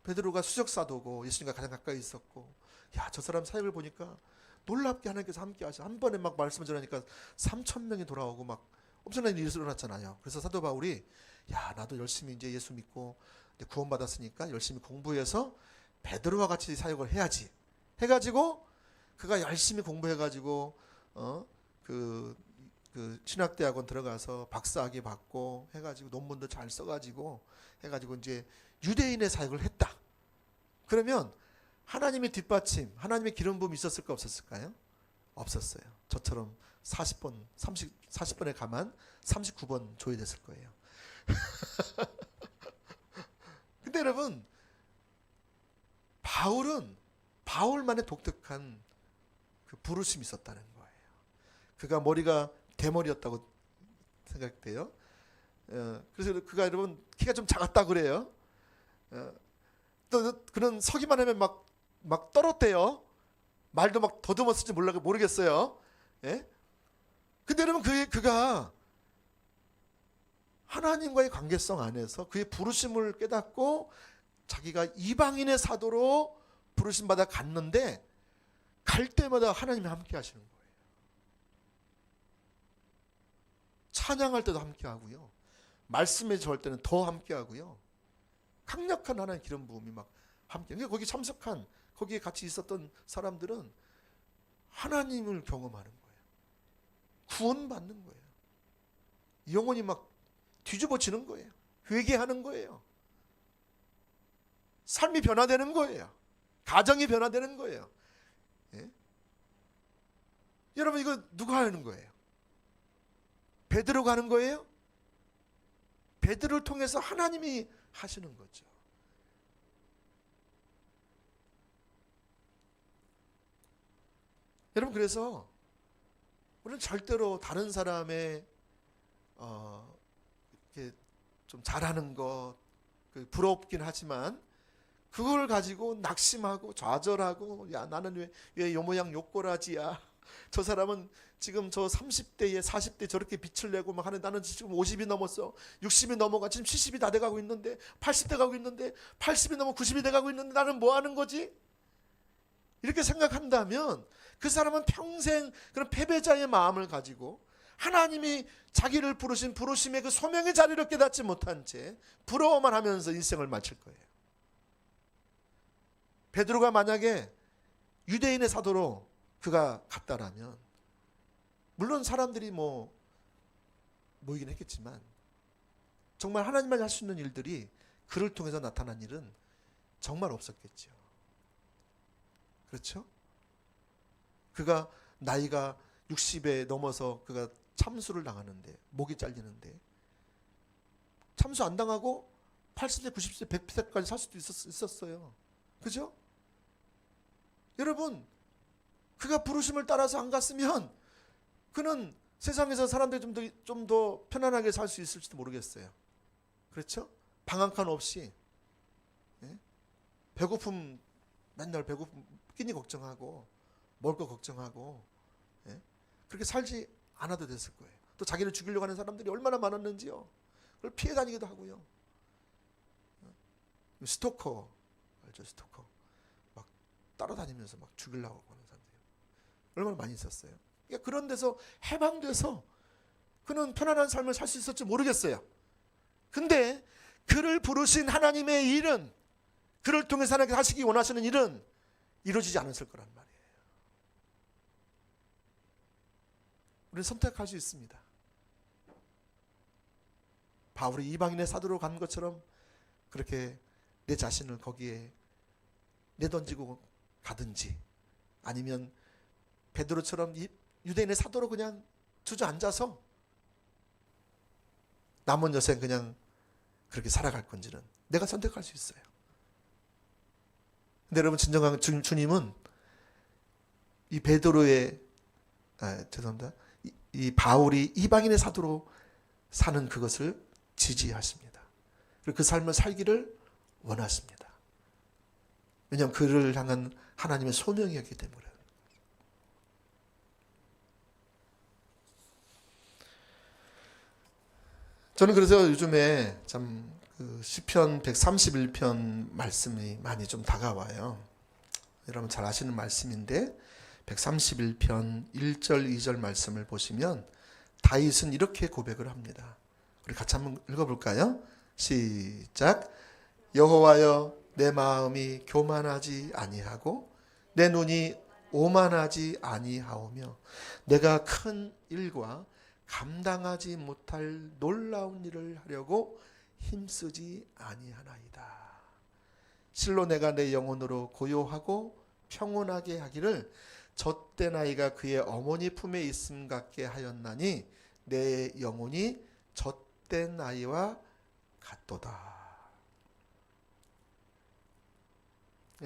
베드로가 수석 사도고 예수님과 가장 가까이 있었고, 야, 저 사람 사역을 보니까 놀랍게 하나님께서 함께 하셔. 한 번에 막 말씀을 전하니까 3,000명이 돌아오고 막 엄청난 일이 일어났잖아요. 그래서 사도 바울이 야, 나도 열심히 이제 예수 믿고 구원받았으니까 열심히 공부해서 베드로와 같이 사역을 해야지 해가지고 그가 열심히 공부해가지고 그 신학대학원 들어가서 박사학위 받고 해가지고 논문도 잘 써가지고 해가지고 이제 유대인의 사역을 했다. 그러면 하나님의 뒷받침, 하나님의 기름 부음이 있었을까 없었을까요? 없었어요. 저처럼 40번에 가만 39번 조회됐을 거예요. 근데 여러분, 바울은 바울만의 독특한 그 부르심이 있었다는 거예요. 그가 머리가 대머리였다고 생각돼요. 그래서 그가 여러분 키가 좀 작았다 그래요. 또 그는 서기만 하면 막 떨었대요. 말도 막 더듬었을지 모르겠어요. 예? 근데 여러분 그가 하나님과의 관계성 안에서 그의 부르심을 깨닫고 자기가 이방인의 사도로 부르심 받아 갔는데 갈 때마다 하나님이 함께 하시는 거예요. 찬양할 때도 함께 하고요. 말씀에 저을 때는 더 함께 하고요. 강력한 하나님의 기름 부음이 막 함께. 그러니까 거기 참석한 거기에 같이 있었던 사람들은 하나님을 경험하는 거예요. 구원받는 거예요. 영혼이 막 뒤집어지는 거예요. 회개하는 거예요. 삶이 변화되는 거예요. 가정이 변화되는 거예요. 예? 여러분 이거 누가 하는 거예요? 베드로가 하는 거예요? 베드로를 통해서 하나님이 하시는 거죠. 여러분 그래서 우리는 절대로 다른 사람의 이렇게 좀 잘하는 것 부럽긴 하지만 그걸 가지고 낙심하고 좌절하고 야 나는 왜 요 모양 요 꼬라지야. 저 사람은 지금 저 30대에 40대 저렇게 빛을 내고 막 하는데 나는 지금 50이 넘었어. 60이 넘어가 지금 70이 다 돼가고 있는데 80대 가고 있는데 80이 넘어 90이 돼가고 있는데 나는 뭐 하는 거지? 이렇게 생각한다면 그 사람은 평생 그런 패배자의 마음을 가지고 하나님이 자기를 부르신 부르심의 그 소명의 자리를 깨닫지 못한 채 부러워만 하면서 인생을 마칠 거예요. 베드로가 만약에 유대인의 사도로 그가 갔다라면 물론 사람들이 모이긴 했겠지만 정말 하나님만 할 수 있는 일들이 그를 통해서 나타난 일은 정말 없었겠죠. 그렇죠? 그가 나이가 60에 넘어서 그가 참수를 당하는데 목이 잘리는데 참수 안 당하고 80세, 90세, 100세까지 살 수도 있었어요. 그죠? 여러분 그가 부르심을 따라서 안 갔으면 그는 세상에서 사람들이 좀 더 편안하게 살 수 있을지도 모르겠어요. 그렇죠? 방 한 칸 없이 배고픔 맨날 배고픔 끼니 걱정하고 먹을 거 걱정하고 그렇게 살지 않아도 됐을 거예요. 또 자기를 죽이려고 하는 사람들이 얼마나 많았는지요. 그걸 피해 다니기도 하고요. 스토커 알죠? 스토커 막 따라다니면서 막 죽이려고 하는 사람들이 얼마나 많이 있었어요. 그러니까 그런 데서 해방돼서 그는 편안한 삶을 살 수 있을지 모르겠어요. 근데 그를 부르신 하나님의 일은 그를 통해서 하나님께 하시기 원하시는 일은 이루어지지 않았을 거란 말이에요. 우리는 선택할 수 있습니다. 바울이 이방인의 사도로 간 것처럼 그렇게 내 자신을 거기에 내던지고 가든지 아니면 베드로처럼 유대인의 사도로 그냥 주저앉아서 남은 여생 그냥 그렇게 살아갈 건지는 내가 선택할 수 있어요. 근데 여러분 진정한 주님은 이 베드로의 죄송합니다. 이 바울이 이방인의 사도로 사는 그것을 지지하십니다. 그리고 그 삶을 살기를 원하십니다. 왜냐하면 그를 향한 하나님의 소명이었기 때문에. 저는 그래서 요즘에 참 그 시편 131편 말씀이 많이 좀 다가와요. 여러분 잘 아시는 말씀인데 131편 1절 2절 말씀을 보시면 다윗은 이렇게 고백을 합니다. 우리 같이 한번 읽어볼까요? 시작. 여호와여, 내 마음이 교만하지 아니하고 내 눈이 오만하지 아니하오며 내가 큰 일과 감당하지 못할 놀라운 일을 하려고 힘쓰지 아니하나이다. 실로 내가 내 영혼으로 고요하고 평온하게 하기를 젖된 아이가 그의 어머니 품에 있음 같게 하였나니 내 영혼이 젖된 아이와 같도다.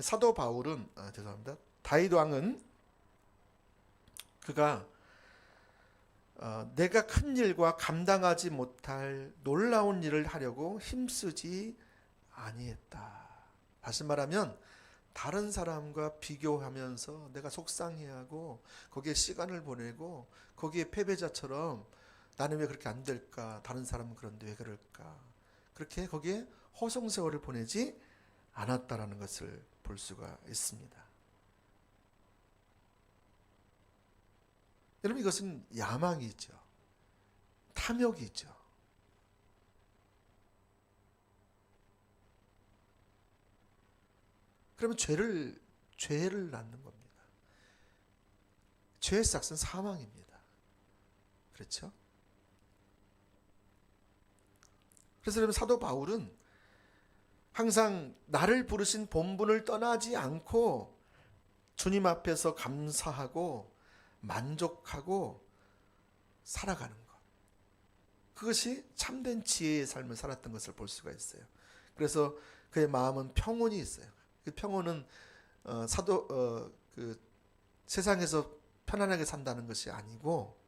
사도 바울은 죄송합니다. 다윗 왕은 그가 내가 큰 일과 감당하지 못할 놀라운 일을 하려고 힘쓰지 아니했다. 다시 말하면 다른 사람과 비교하면서 내가 속상해하고 거기에 시간을 보내고 거기에 패배자처럼 나는 왜 그렇게 안 될까? 다른 사람은 그런데 왜 그럴까? 그렇게 거기에 허송세월을 보내지 않았다라는 것을 볼 수가 있습니다. 여러분, 이것은 야망이죠. 탐욕이죠. 그러면 죄를 낳는 겁니다. 죄의 삭은 사망입니다. 그렇죠? 그래서 여러분, 사도 바울은 항상 나를 부르신 본분을 떠나지 않고 주님 앞에서 감사하고 만족하고 살아가는 것. 그것이 참된 지혜의 삶을 살았던 것을 볼 수가 있어요. 그래서 그의 마음은 평온이 있어요. 그 평온은 그 세상에서 편안하게 산다는 것이 아니고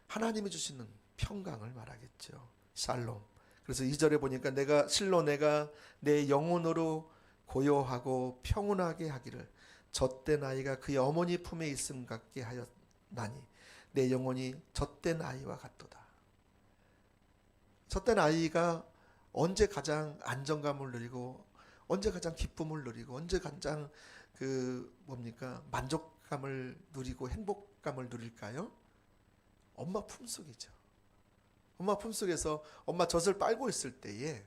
하나님이 주시는 평강을 말하겠죠. 샬롬. 그래서 2절에 보니까 실로 내가 내 영혼으로 고요하고 평온하게 하기를 젖된 아이가 그의 어머니 품에 있음 같게 하였나니 내 영혼이 젖된 아이와 같도다. 젖된 아이가 언제 가장 안정감을 누리고 언제 가장 기쁨을 누리고 언제 가장 만족감을 누리고 행복감을 누릴까요? 엄마 품속이죠. 엄마 품속에서 엄마 젖을 빨고 있을 때에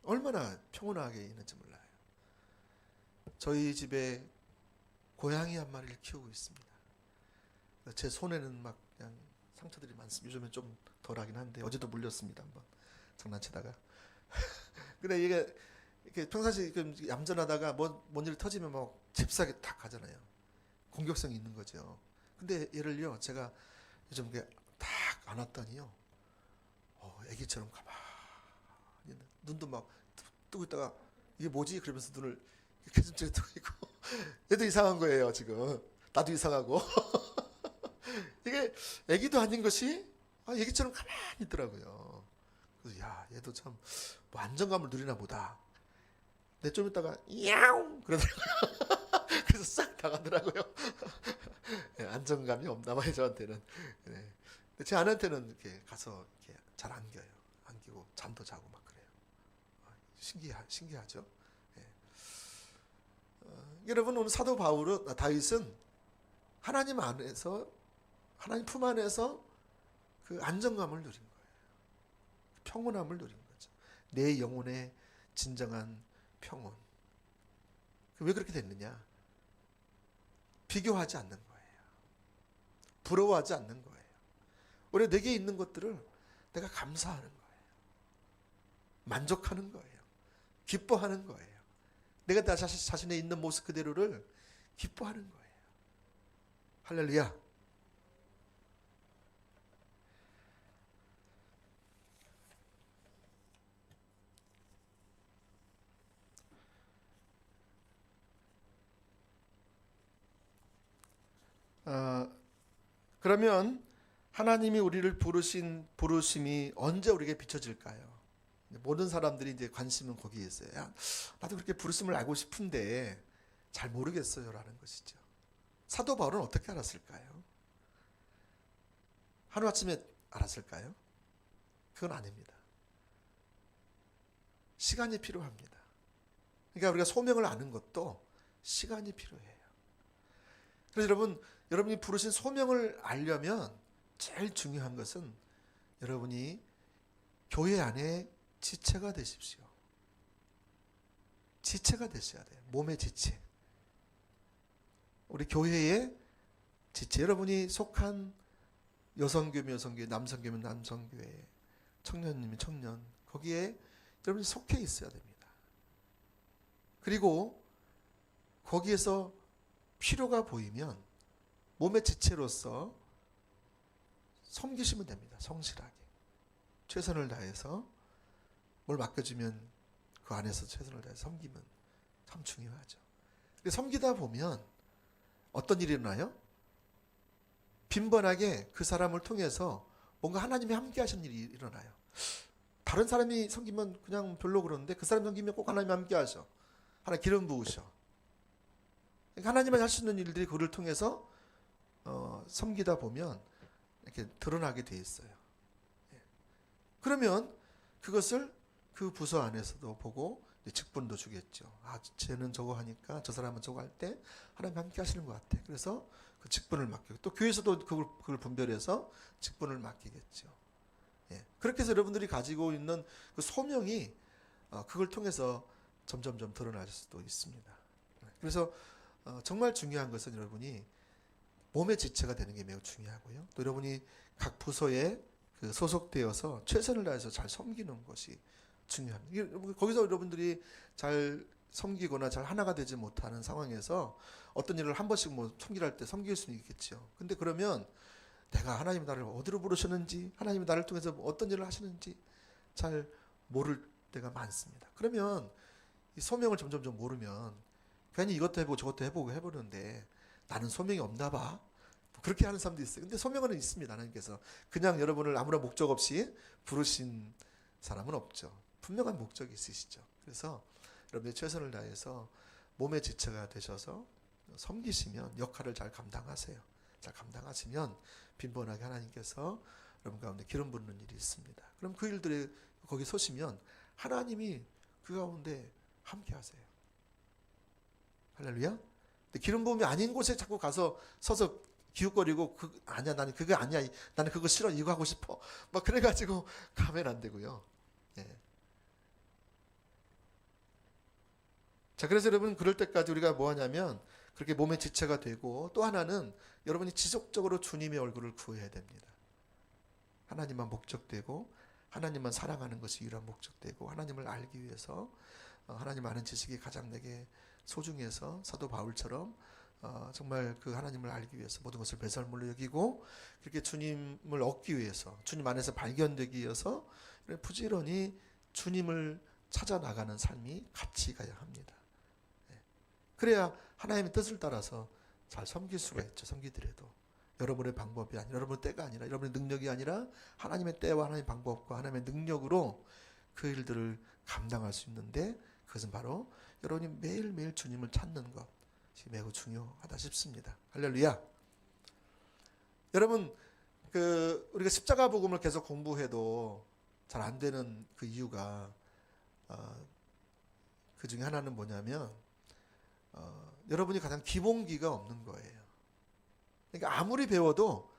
얼마나 평온하게 있는지 몰라요. 저희 집에 고양이 한 마리를 키우고 있습니다. 제 손에는 막 그냥 상처들이 많습니다. 요즘엔 좀 덜하긴 한데 어제도 물렸습니다. 한번 장난치다가. 근데 이게 이렇게 평상시 얌전하다가 뭔 일 터지면 막 잽싸게 탁 가잖아요. 공격성이 있는 거죠. 근데 얘를요, 제가 요즘 탁 안았더니요, 애기처럼 가만히 눈도 막 뜨고 있다가 이게 뭐지? 그러면서 눈을 캐슴치레 뜨고 있고 얘도 이상한 거예요. 지금 나도 이상하고 이게 애기도 아닌 것이 애기처럼 가만히 있더라고요. 그래서 야, 얘도 참 뭐 안정감을 누리나 보다. 근데 좀 있다가 야옹 그러더라고요. 그래서 싹 나가더라고요. 네, 안정감이 없나 봐요, 저한테는. 네. 제 아내한테는 이렇게 가서 이렇게 잘 안겨요. 안기고 잠도 자고 막 그래요. 신기하죠. 네. 여러분, 오늘 사도 다윗은 하나님 품 안에서 그 안정감을 누린 거예요. 평온함을 누린 거죠. 내 영혼의 진정한 평온. 왜 그렇게 됐느냐? 비교하지 않는 거예요. 부러워하지 않는 거예요. 오히려 내게 있는 것들을 내가 감사하는 거예요. 만족하는 거예요. 기뻐하는 거예요. 내가 나 자신의 있는 모습 그대로를 기뻐하는 거예요. 할렐루야. 그러면 하나님이 우리를 부르신 부르심이 언제 우리에게 비춰질까요? 모든 사람들이 이제 관심은 거기에 있어요. 야, 나도 그렇게 부르심을 알고 싶은데 잘 모르겠어요라는 것이죠. 사도 바울은 어떻게 알았을까요? 하루아침에 알았을까요? 그건 아닙니다. 시간이 필요합니다. 그러니까 우리가 소명을 아는 것도 시간이 필요해요. 그래서 여러분이 부르신 소명을 알려면 제일 중요한 것은 여러분이 교회 안에 지체가 되십시오. 지체가 되셔야 돼요. 몸의 지체. 우리 교회의 지체. 여러분이 속한 여성교회면 여성교회, 남성교회면 남성교회, 청년이면 청년. 거기에 여러분이 속해 있어야 됩니다. 그리고 거기에서 필요가 보이면 몸의 지체로서 섬기시면 됩니다. 성실하게. 최선을 다해서 뭘 맡겨주면 그 안에서 최선을 다해서 섬기면 참 중요하죠. 섬기다 보면 어떤 일이 일어나요? 빈번하게 그 사람을 통해서 뭔가 하나님이 함께 하시는 일이 일어나요. 다른 사람이 섬기면 그냥 별로 그러는데 그 사람 섬기면 꼭 하나님이 함께 하셔. 하나님 기름 부으셔. 그러니까 하나님이 할 수 있는 일들이 그를 통해서 섬기다 보면 이렇게 드러나게 돼 있어요. 그러면 그것을 그 부서 안에서도 보고 직분도 주겠죠. 아, 쟤는 저거 하니까 저 사람은 저거 할 때 하나님 함께 하시는 것 같아. 그래서 그 직분을 맡기고 또 교회에서도 그걸 분별해서 직분을 맡기겠죠. 예. 그렇게 해서 여러분들이 가지고 있는 그 소명이 그걸 통해서 점점점 드러날 수도 있습니다. 그래서 정말 중요한 것은 여러분이 몸의 지체가 되는 게 매우 중요하고요. 또 여러분이 각 부서에 그 소속되어서 최선을 다해서 잘 섬기는 것이 중요합니다. 거기서 여러분들이 잘 섬기거나 잘 하나가 되지 못하는 상황에서 어떤 일을 한 번씩 뭐 섬기할 때 섬길 수는 있겠죠. 근데 그러면 내가 하나님 나를 어디로 부르셨는지, 하나님이 나를 통해서 어떤 일을 하시는지 잘 모를 때가 많습니다. 그러면 이 소명을 점점점 모르면 괜히 이것도 해보고 저것도 해보고 해보는데 나는 소명이 없나 봐. 그렇게 하는 사람도 있어요. 근데 소명은 있습니다. 하나님께서 그냥 여러분을 아무런 목적 없이 부르신 사람은 없죠. 분명한 목적이 있으시죠. 그래서 여러분이 최선을 다해서 몸의 지체가 되셔서 섬기시면 역할을 잘 감당하세요. 잘 감당하시면 빈번하게 하나님께서 여러분 가운데 기름 붓는 일이 있습니다. 그럼 그 일들에 거기 서시면 하나님이 그 가운데 함께 하세요. 할렐루야. 근데 기름 부음이 아닌 곳에 자꾸 가서 서서 기웃거리고 아니야 나는 그거 아니야 나는 그거 싫어 이거 하고 싶어 막 그래가지고 가면 안 되고요. 예. 자, 그래서 여러분 그럴 때까지 우리가 뭐 하냐면 그렇게 몸의 지체가 되고 또 하나는 여러분이 지속적으로 주님의 얼굴을 구해야 됩니다. 하나님만 목적되고 하나님만 사랑하는 것이 유일한 목적되고 하나님을 알기 위해서 하나님 아는 지식이 가장 내게 소중해서 사도 바울처럼 정말 그 하나님을 알기 위해서 모든 것을 배설물로 여기고 그렇게 주님을 얻기 위해서 주님 안에서 발견되기 위해서 부지런히 주님을 찾아 나가는 삶이 같이 가야 합니다. 그래야 하나님의 뜻을 따라서 잘 섬길 수가 있죠. 섬기더라도 여러분의 방법이 아니라 여러분의 때가 아니라 여러분의 능력이 아니라 하나님의 때와 하나님의 방법과 하나님의 능력으로 그 일들을 감당할 수 있는데 그것은 바로 여러분이 매일매일 주님을 찾는 것이 매우 중요하다 싶습니다. 할렐루야. 여러분 우리가 십자가 복음을 계속 공부해도 잘 안 되는 그 이유가 그 중에 하나는 뭐냐면 여러분이 가장 기본기가 없는 거예요. 그러니까 아무리 배워도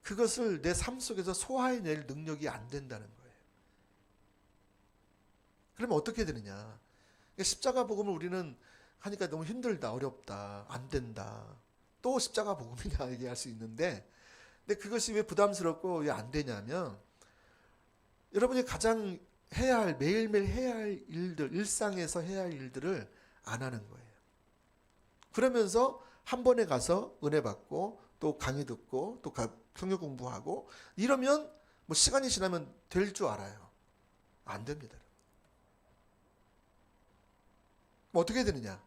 그것을 내 삶 속에서 소화해낼 능력이 안 된다는 거예요. 그러면 어떻게 되느냐? 그러니까 십자가 복음을 우리는 하니까 너무 힘들다, 어렵다, 안 된다. 또 십자가 복음이냐 얘기할 수 있는데, 근데 그것이 왜 부담스럽고 왜 안 되냐면 여러분이 가장 해야 할 매일매일 해야 할 일들, 일상에서 해야 할 일들을 안 하는 거예요. 그러면서 한 번에 가서 은혜 받고 또 강의 듣고 또 성경 공부하고 이러면 뭐 시간이 지나면 될 줄 알아요. 안 됩니다. 뭐 어떻게 되느냐?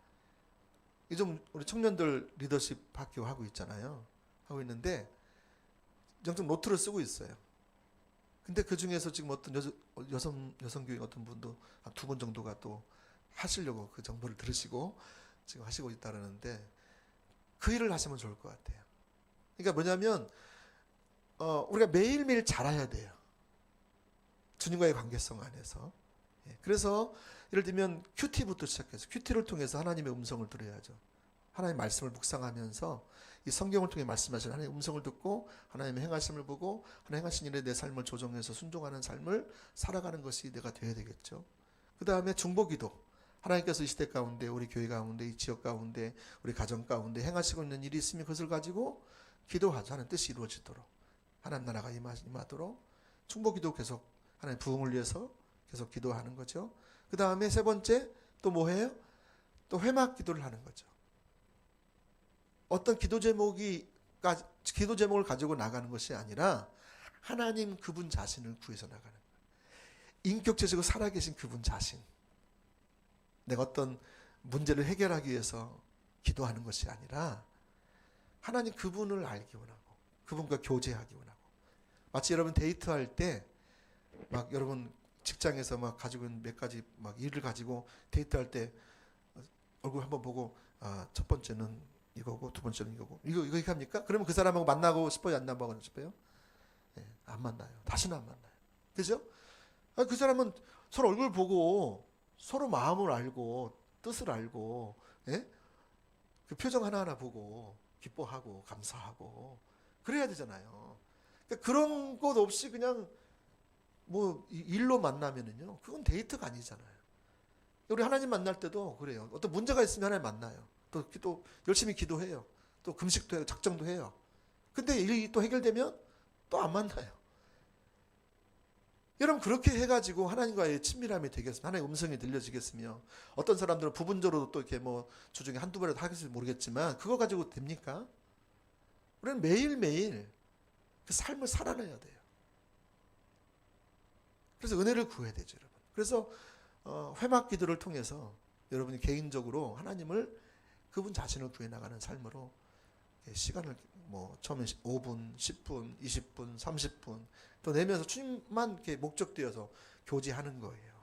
요즘 우리 청년들 리더십 학교 하고 있잖아요. 하고 있는데 영적 노트를 쓰고 있어요. 근데 그 중에서 지금 어떤 여성교회 어떤 분도 한 2번 정도가 또 하시려고 그 정보를 들으시고 지금 하시고 있다는데 그 일을 하시면 좋을 것 같아요. 그러니까 뭐냐면 우리가 매일매일 자라야 돼요. 주님과의 관계성 안에서. 그래서 예를 들면 큐티부터 시작해서 큐티를 통해서 하나님의 음성을 들어야죠. 하나님의 말씀을 묵상하면서 이 성경을 통해 말씀하신 하나님의 음성을 듣고 하나님의 행하심을 보고 하나님 행하신 일에 내 삶을 조정해서 순종하는 삶을 살아가는 것이 내가 되어야 되겠죠. 그 다음에 중보기도. 하나님께서 이 시대 가운데 우리 교회 가운데 이 지역 가운데 우리 가정 가운데 행하시고 있는 일이 있으면 그것을 가지고 기도하자. 하는 뜻이 이루어지도록 하나님 나라가 임하도록 중보기도 계속 하나님 부흥을 위해서 계속 기도하는 거죠. 그 다음에 세 번째 또 뭐해요? 또 회막 기도를 하는 거죠. 어떤 기도 제목을 가지고 나가는 것이 아니라 하나님 그분 자신을 구해서 나가는 거예요. 인격체적으로 살아계신 그분 자신. 내가 어떤 문제를 해결하기 위해서 기도하는 것이 아니라 하나님 그분을 알기 원하고 그분과 교제하기 원하고 마치 여러분 데이트할 때 막 여러분 직장에서 막 가지고 있는 몇 가지 막 일을 가지고 데이트할 때 얼굴 한번 보고 첫 번째는 이거고 두 번째는 이거고 이거 이렇게 합니까? 그러면 그 사람하고 만나고 싶어요? 안 만나고 싶어요? 네, 안 만나요. 다시는 안 만나요. 그죠? 그 사람은 서로 얼굴 보고 서로 마음을 알고 뜻을 알고 예? 그 표정 하나하나 보고 기뻐하고 감사하고 그래야 되잖아요. 그러니까 그런 것 없이 그냥 뭐 일로 만나면은요 그건 데이트가 아니잖아요. 우리 하나님 만날 때도 그래요. 어떤 문제가 있으면 하나님 만나요. 또 열심히 기도해요. 또 금식도 해요. 작정도 해요. 근데 일이 또 해결되면 또 안 만나요. 여러분 그렇게 해가지고 하나님과의 친밀함이 되겠으면 하나님의 음성이 들려지겠으며 어떤 사람들은 부분적으로 또 이렇게 뭐 주중에 한두 번이라도 하겠을지 모르겠지만 그거 가지고 됩니까? 우리는 매일매일 그 삶을 살아내야 돼요. 그래서 은혜를 구해야 되죠, 여러분. 그래서 회막 기도를 통해서 여러분이 개인적으로 하나님을 그분 자신을 구해 나가는 삶으로 시간을 뭐 처음에 5분, 10분, 20분, 30분 또 내면서 주님만 이렇게 목적되어서 교제하는 거예요.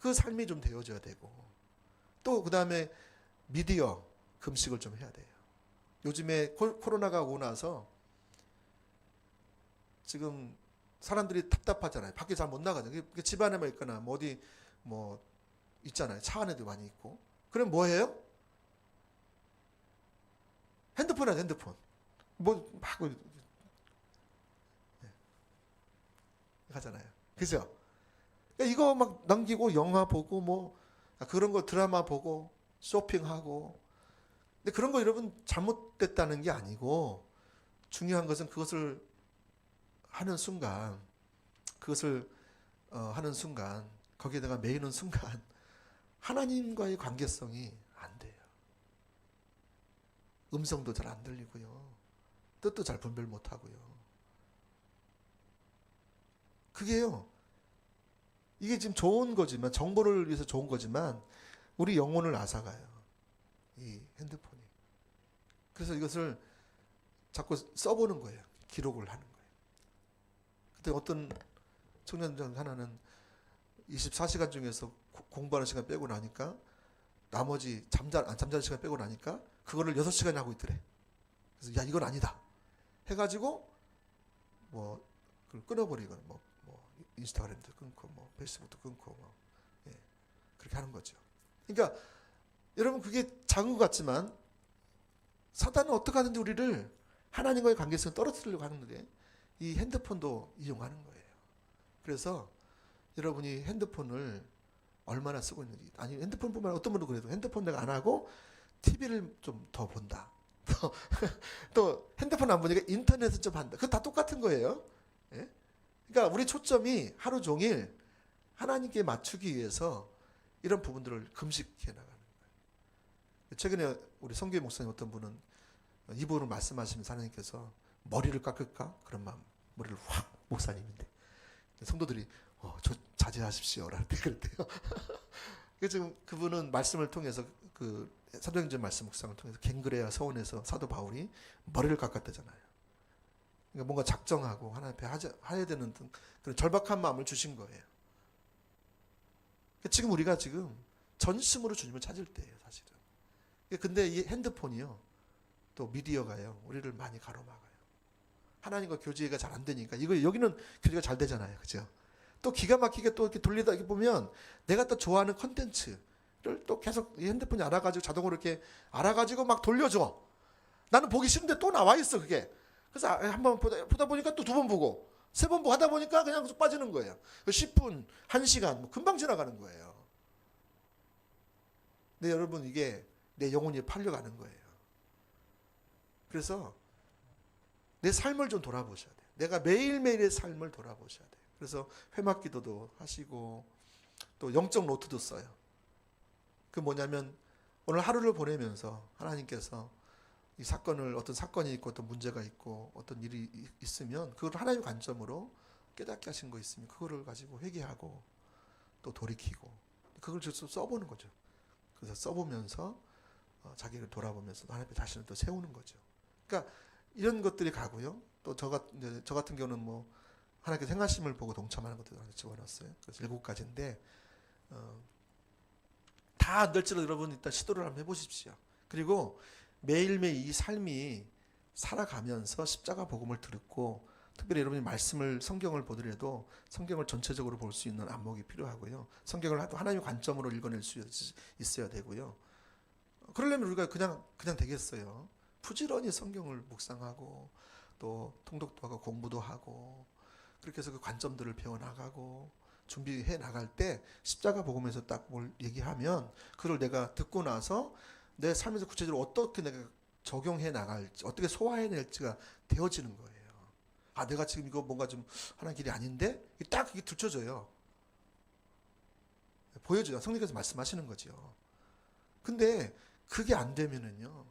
그 삶이 좀 되어져야 되고 또 그 다음에 미디어 금식을 좀 해야 돼요. 요즘에 코로나가 오고 나서 지금 사람들이 답답하잖아요. 밖에 잘 못 나가잖아요. 집 안에만 있거나 뭐 어디 뭐 있잖아요. 차 안에도 많이 있고. 그럼 뭐 해요? 핸드폰 하죠, 핸드폰. 뭐 막 하잖아요. 그죠? 이거 막 넘기고 영화 보고 뭐 그런 거 드라마 보고 쇼핑하고. 근데 그런 거 여러분 잘못됐다는 게 아니고 중요한 것은 그것을 하는 순간 그것을 하는 순간 거기에다가 매이는 순간 하나님과의 관계성이 안 돼요. 음성도 잘 안 들리고요. 뜻도 잘 분별 못 하고요. 그게요. 이게 지금 좋은 거지만 정보를 위해서 좋은 거지만 우리 영혼을 앗아가요. 이 핸드폰이. 그래서 이것을 자꾸 써보는 거예요. 기록을 하는 거예요. 그때 어떤 청년 하나는 24시간 중에서 공부하는 시간 빼고 나니까 나머지 잠자는 시간 빼고 나니까 그거를 6시간 하고 있더래. 그래서 야 이건 아니다 해가지고 뭐 그걸 끊어버리고 뭐 인스타그램도 끊고 뭐 페이스북도 끊고 뭐 그렇게 하는 거죠. 그러니까 여러분 그게 작은 것 같지만 사단은 어떻게 하든지 우리를 하나님과의 관계성을 떨어뜨리려고 하는데 이 핸드폰도 이용하는 거예요. 그래서 여러분이 핸드폰을 얼마나 쓰고 있는지 아니 핸드폰뿐만 아니라 어떤 분도 그래도 핸드폰 내가 안 하고 TV를 좀 더 본다. 또 핸드폰 안 보니까 인터넷을 좀 한다. 그거 다 똑같은 거예요. 예? 그러니까 우리 초점이 하루 종일 하나님께 맞추기 위해서 이런 부분들을 금식해 나가는 거예요. 최근에 우리 성교회 목사님 어떤 분은 이 부분을 말씀하시면서 하나님께서 머리를 깎을까? 그런 마음 머리를 확 목사님인데 성도들이 저 자제하십시오 라는데 그랬대요. 그래서 지금 그분은 말씀을 통해서 그 사도행전 말씀 묵상을 통해서 갱그레아 서원에서 사도 바울이 머리를 깎았다잖아요. 그러니까 뭔가 작정하고 하나님 앞에 해야 되는 그런 절박한 마음을 주신 거예요. 지금 우리가 지금 전심으로 주님을 찾을 때예요, 사실은. 근데 이 핸드폰이요, 또 미디어가요, 우리를 많이 가로막아요. 하나님과 교제가 잘 안 되니까 이거 여기는 교제가 잘 되잖아요, 그죠? 또 기가 막히게 또 이렇게 돌리다 보면 내가 또 좋아하는 컨텐츠, 또 계속 이 핸드폰이 알아가지고 자동으로 이렇게 알아가지고 막 돌려줘. 나는 보기 싫은데 또 나와 있어 그게. 그래서 한번 보다 보니까 또 두 번 보고 세 번 보고 하다 보니까 그냥 쑥 빠지는 거예요. 10분, 1시간 뭐 금방 지나가는 거예요. 근데 여러분 이게 내 영혼이 팔려가는 거예요. 그래서 내 삶을 좀 돌아보셔야 돼요. 내가 매일매일의 삶을 돌아보셔야 돼요. 그래서 회막 기도도 하시고 또 영적 노트도 써요. 그 뭐냐면 오늘 하루를 보내면서 하나님께서 이 사건을 어떤 사건이 있고 어떤 문제가 있고 어떤 일이 있으면 그걸 하나님의 관점으로 깨닫게 하신 거 있으면 그거를 가지고 회개하고 또 돌이키고 그걸 좀 써보는 거죠. 그래서 써보면서 자기를 돌아보면서 하나님 앞에 자신을 또 세우는 거죠. 그러니까 이런 것들이 가고요. 또 저 같은 경우는 뭐 하나님께서 행하심을 보고 동참하는 것들을 집어넣었어요. 그래서 7가지인데 다 안 될지라도 여러분 일단 시도를 한번 해보십시오. 그리고 매일매일 이 삶이 살아가면서 십자가 복음을 듣고 특별히 여러분이 말씀을 성경을 보더라도 성경을 전체적으로 볼 수 있는 안목이 필요하고요. 성경을 하나님의 관점으로 읽어낼 수 있어야 되고요. 그러려면 우리가 그냥 되겠어요. 부지런히 성경을 묵상하고 또 통독도 하고 공부도 하고 그렇게 해서 그 관점들을 배워나가고 준비해 나갈 때 십자가 복음에서 딱 뭘 얘기하면 그걸 내가 듣고 나서 내 삶에서 구체적으로 어떻게 내가 적용해 나갈지 어떻게 소화해낼지가 되어지는 거예요. 아 내가 지금 이거 뭔가 좀 하는 길이 아닌데 딱 이게 들춰져요. 보여줘요. 성령께서 말씀하시는 거죠. 근데 그게 안 되면은요.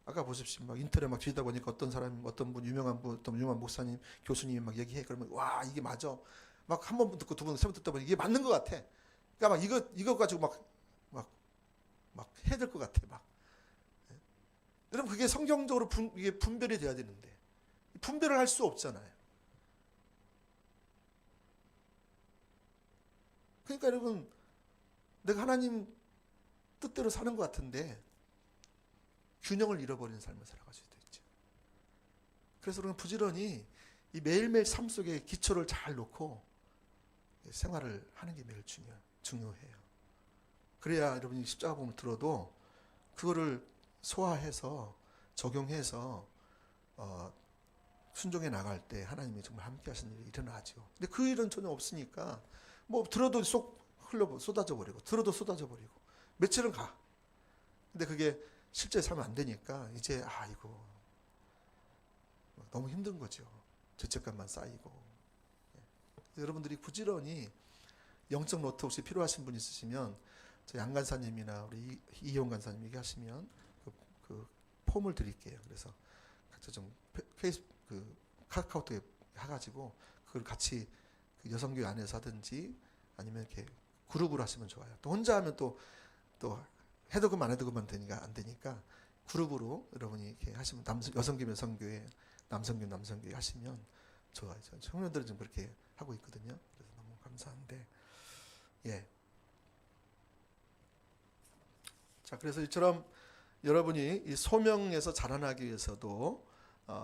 아까 보십시오. 막 인터넷 막 뒤지다 보니까 어떤 사람, 어떤 분, 어떤 유명한 목사님, 교수님이 막 얘기해. 그러면 와 이게 맞아. 막 한 번 듣고 두 번, 세 번 듣다 보니 이게 맞는 것 같아. 그러니까 막 이거 가지고 막 해야 될 것 같아. 막. 여러분 그게 성경적으로 이게 분별이 돼야 되는데 분별을 할 수 없잖아요. 그러니까 여러분 내가 하나님 뜻대로 사는 것 같은데 균형을 잃어버리는 삶을 살아갈 수도 있죠. 그래서 우리는 부지런히 이 매일매일 삶 속에 기초를 잘 놓고 생활을 하는 게 매일 중요해요. 그래야 여러분이 십자가 복음을 들어도 그거를 소화해서 적용해서 순종해 나갈 때 하나님이 정말 함께 하시는 일이 일어나죠. 근데 그 일은 전혀 없으니까 뭐 들어도 쏟아져 버리고 들어도 쏟아져 버리고 며칠은 가. 근데 그게 실제 살면 안 되니까 이제 이거 너무 힘든 거죠. 죄책감만 쌓이고. 여러분들이 부지런히 영적 노트 혹시 필요하신 분 있으시면 저희 양 간사님이나 우리 이용 간사님 얘기하시면 그 폼을 드릴게요. 그래서 각자 좀 카카오톡에 해가지고 그걸 같이 그 여성교회 안에서 하든지 아니면 이렇게 그룹으로 하시면 좋아요. 또 혼자 하면 또 해도 그만 안 해도 그만 되니까 안 되니까 그룹으로 여러분이 이렇게 하시면 여성교회 여성교회 남성교회 하시면 좋아요. 청년들은 좀 그렇게 하고 있거든요. 그래서 너무 감사한데 예. 자 그래서 이처럼 여러분이 이 소명에서 자라나기 위해서도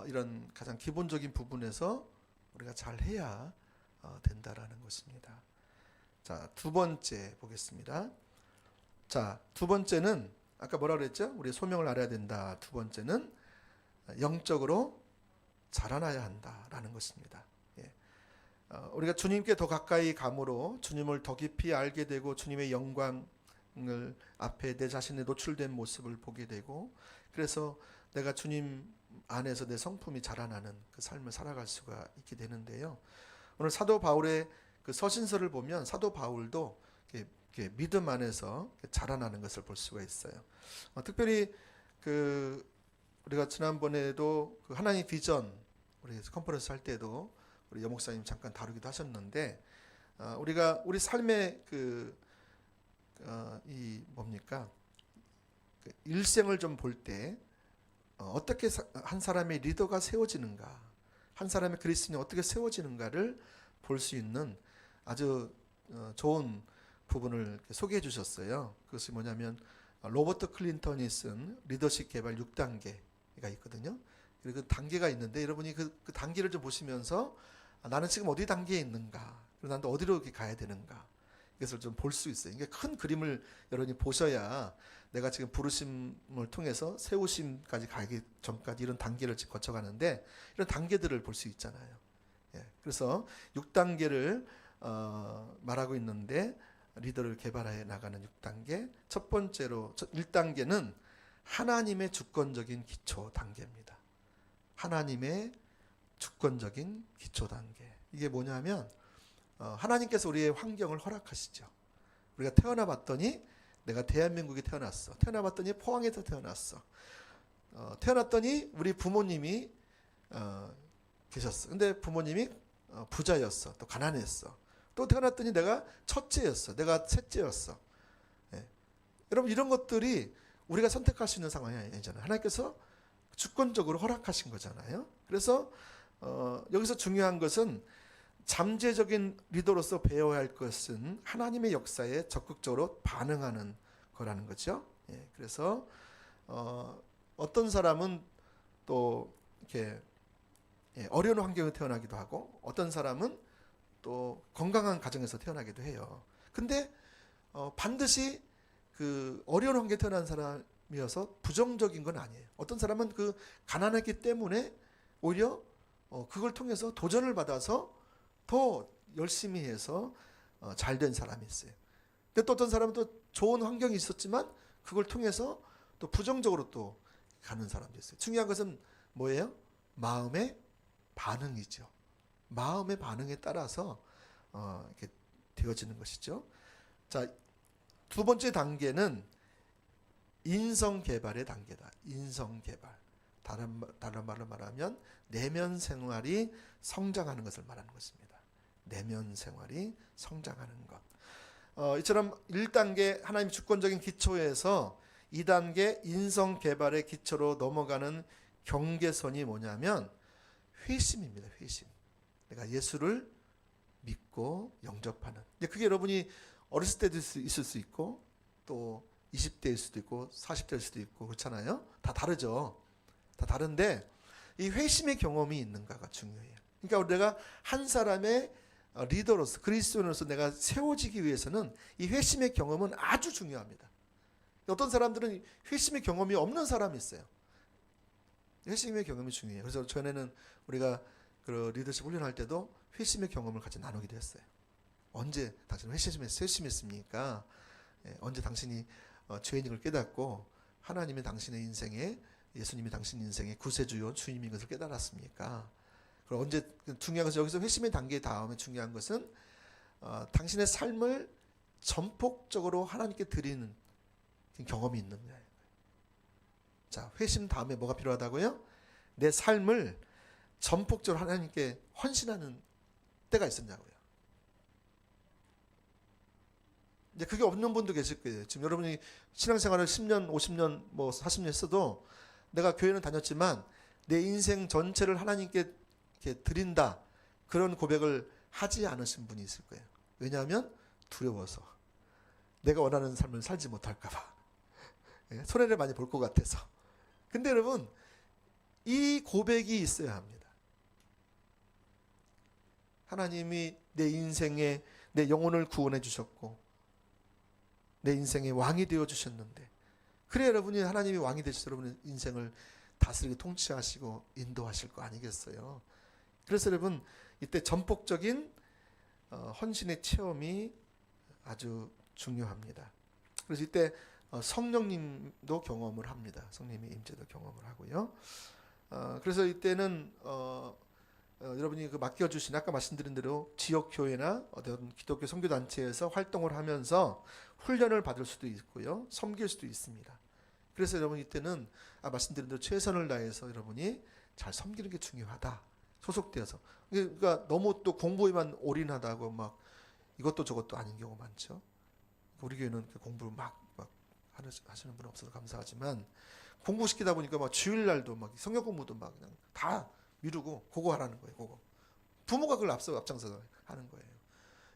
이런 가장 기본적인 부분에서 우리가 잘 해야 된다라는 것입니다. 자, 두 번째 보겠습니다. 자, 두 번째는 아까 뭐라 그랬죠? 우리 소명을 알아야 된다. 두 번째는 영적으로 자라나야 한다라는 것입니다. 예. 우리가 주님께 더 가까이 감으로 주님을 더 깊이 알게 되고 주님의 영광을 앞에 내 자신의 노출된 모습을 보게 되고 그래서 내가 주님 안에서 내 성품이 자라나는 그 삶을 살아갈 수가 있게 되는데요. 오늘 사도 바울의 그 서신서를 보면 사도 바울도 이렇게 믿음 안에서 자라나는 것을 볼 수가 있어요. 특별히 그 우리가 지난번에도 그 하나님 비전 우리 컨퍼런스 할 때도 우리 여목사님 잠깐 다루기도 하셨는데 우리가 우리 삶의 이 뭡니까 그 일생을 좀 볼 때 어떻게 한 사람의 리더가 세워지는가, 한 사람의 그리스도인이 어떻게 세워지는가를 볼 수 있는 아주 좋은 부분을 소개해 주셨어요. 그것이 뭐냐면 로버트 클린턴이 쓴 리더십 개발 6단계가 있거든요. 그리고 그 단계가 있는데 여러분이 그 단계를 좀 보시면서 나는 지금 어디 단계에 있는가, 그리고 난 또 어디로 이렇게 가야 되는가, 이것을 좀 볼 수 있어요. 이게 큰 그림을 여러분이 보셔야 내가 지금 부르심을 통해서 세우심까지 가기 전까지 이런 단계를 지금 거쳐가는데 이런 단계들을 볼 수 있잖아요. 예, 그래서 6단계를 말하고 있는데 리더를 개발해 나가는 6단계. 첫 번째로 1단계는 하나님의 주권적인 기초 단계입니다. 하나님의 주권적인 기초 단계. 이게 뭐냐면 하나님께서 우리의 환경을 허락하시죠. 우리가 태어나 봤더니 내가 대한민국에 태어났어. 태어나 봤더니 포항에서 태어났어. 태어났더니 우리 부모님이 계셨어. 근데 부모님이 부자였어. 또 가난했어. 또 태어났더니 내가 첫째였어. 내가 셋째였어. 예. 여러분 이런 것들이 우리가 선택할 수 있는 상황이 아니잖아요. 하나님께서 주권적으로 허락하신 거잖아요. 그래서 여기서 중요한 것은 잠재적인 리더로서 배워야 할 것은 하나님의 역사에 적극적으로 반응하는 거라는 거죠. 예. 그래서 어떤 사람은 또 이렇게 어려운 환경에 태어나기도 하고 어떤 사람은 또 건강한 가정에서 태어나기도 해요. 근데 반드시 그 어려운 환경에 태어난 사람이어서 부정적인 건 아니에요. 어떤 사람은 그 가난했기 때문에 오히려 그걸 통해서 도전을 받아서 더 열심히 해서 잘된 사람이 있어요. 근데 또 어떤 사람은 또 좋은 환경이 있었지만 그걸 통해서 또 부정적으로 또 가는 사람도 있어요. 중요한 것은 뭐예요? 마음의 반응이죠. 마음의 반응에 따라서 이렇게 되어지는 것이죠. 자, 두 번째 단계는 인성 개발의 단계다. 인성 개발. 다른 말로 말하면 내면 생활이 성장하는 것을 말하는 것입니다. 내면 생활이 성장하는 것. 이처럼 1단계 하나님의 주권적인 기초에서 2단계 인성 개발의 기초로 넘어가는 경계선이 뭐냐면 회심입니다. 회심. 내가 예수를 믿고 영접하는. 그게 여러분이 어렸을 때도 있을 수 있고 또 20대일 수도 있고 40대일 수도 있고 그렇잖아요. 다 다르죠. 다 다른데 이 회심의 경험이 있는가가 중요해요. 그러니까 내가 한 사람의 리더로서 그리스도인으로서 내가 세워지기 위해서는 이 회심의 경험은 아주 중요합니다. 어떤 사람들은 회심의 경험이 없는 사람이 있어요. 회심의 경험이 중요해요. 그래서 전에는 우리가 그 리더십 훈련할 때도 회심의 경험을 같이 나누기도 했어요. 언제 당신은 회심했습니까? 언제 당신이 죄인인 걸 깨닫고 하나님이 당신의 인생에 예수님이 당신 인생의 구세주요 주님인 것을 깨달았습니까? 그리고 언제 중요한 것은 여기서 회심의 단계 다음에 중요한 것은 당신의 삶을 전폭적으로 하나님께 드리는 경험이 있는 거예요. 자, 회심 다음에 뭐가 필요하다고요? 내 삶을 전폭적으로 하나님께 헌신하는 때가 있었냐고요. 이제 그게 없는 분도 계실 거예요. 지금 여러분이 신앙생활을 10년, 50년, 뭐 40년 했어도 내가 교회는 다녔지만 내 인생 전체를 하나님께 이렇게 드린다. 그런 고백을 하지 않으신 분이 있을 거예요. 왜냐하면 두려워서. 내가 원하는 삶을 살지 못할까 봐. 손해를 많이 볼 것 같아서. 근데 여러분 이 고백이 있어야 합니다. 하나님이 내 인생에 내 영혼을 구원해 주셨고 내 인생의 왕이 되어 주셨는데 그래 여러분이 하나님이 왕이 되셔서 여러분의 인생을 다스리고 통치하시고 인도하실 거 아니겠어요. 그래서 여러분 이때 전폭적인 헌신의 체험이 아주 중요합니다. 그래서 이때 성령님도 경험을 합니다. 성령님의 임재도 경험을 하고요. 그래서 이때는 여러분이 그 맡겨주신 아까 말씀드린 대로 지역교회나 어떤 기독교 선교단체에서 활동을 하면서 훈련을 받을 수도 있고요. 섬길 수도 있습니다. 그래서 여러분 이때는 말씀드린 대로 최선을 다해서 여러분이 잘 섬기는 게 중요하다. 소속되어서. 그러니까 너무 또 공부에만 올인하다고 막 이것도 저것도 아닌 경우 많죠. 우리 교회는 공부를 막 하시는 분은 없어서 감사하지만 공부시키다 보니까 막 주일날도 막 성경 공부도 막 그냥 다 미루고 그거 하라는 거예요. 그거. 부모가 그걸 앞장서서 하는 거예요.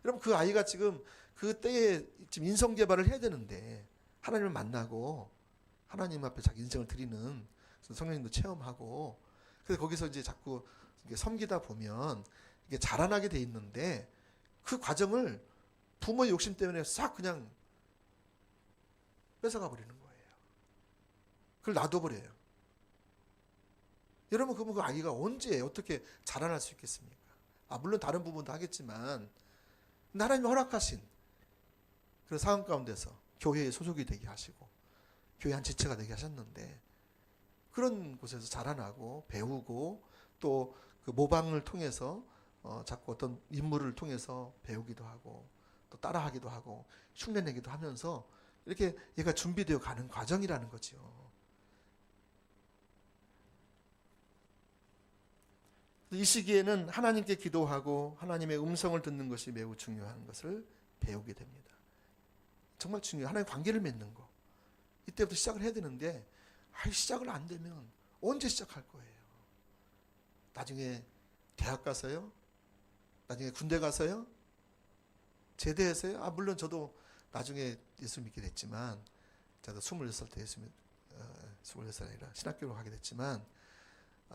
여러분 그 아이가 지금 그 때에 지금 인성 개발을 해야 되는데 하나님을 만나고 하나님 앞에 자기 인생을 드리는 성령님도 체험하고 그래서 거기서 이제 자꾸 섬기다 보면 이게 자라나게 돼 있는데 그 과정을 부모의 욕심 때문에 싹 그냥 뺏어가 버리는 거예요. 그걸 놔둬버려요. 여러분, 그러면 그 아이가 언제 어떻게 자라날 수 있겠습니까? 물론 다른 부분도 하겠지만 하나님이 허락하신 그런 상황 가운데서 교회에 소속이 되게 하시고 교회 한 지체가 되게 하셨는데, 그런 곳에서 자라나고 배우고 또 그 모방을 통해서 자꾸 어떤 인물을 통해서 배우기도 하고 또 따라하기도 하고 흉내내기도 하면서 이렇게 얘가 준비되어 가는 과정이라는 거죠. 이 시기에는 하나님께 기도하고 하나님의 음성을 듣는 것이 매우 중요한 것을 배우게 됩니다. 정말 중요해요. 하나님 관계를 맺는 거. 이때부터 시작을 해야 되는데 시작을 안 되면 언제 시작할 거예요? 나중에 대학 가서요? 나중에 군대 가서요? 제대해서요? 물론 저도 나중에 예수 믿게 됐지만, 저도 26살 때 26살 아니라 신학교로 가게 됐지만,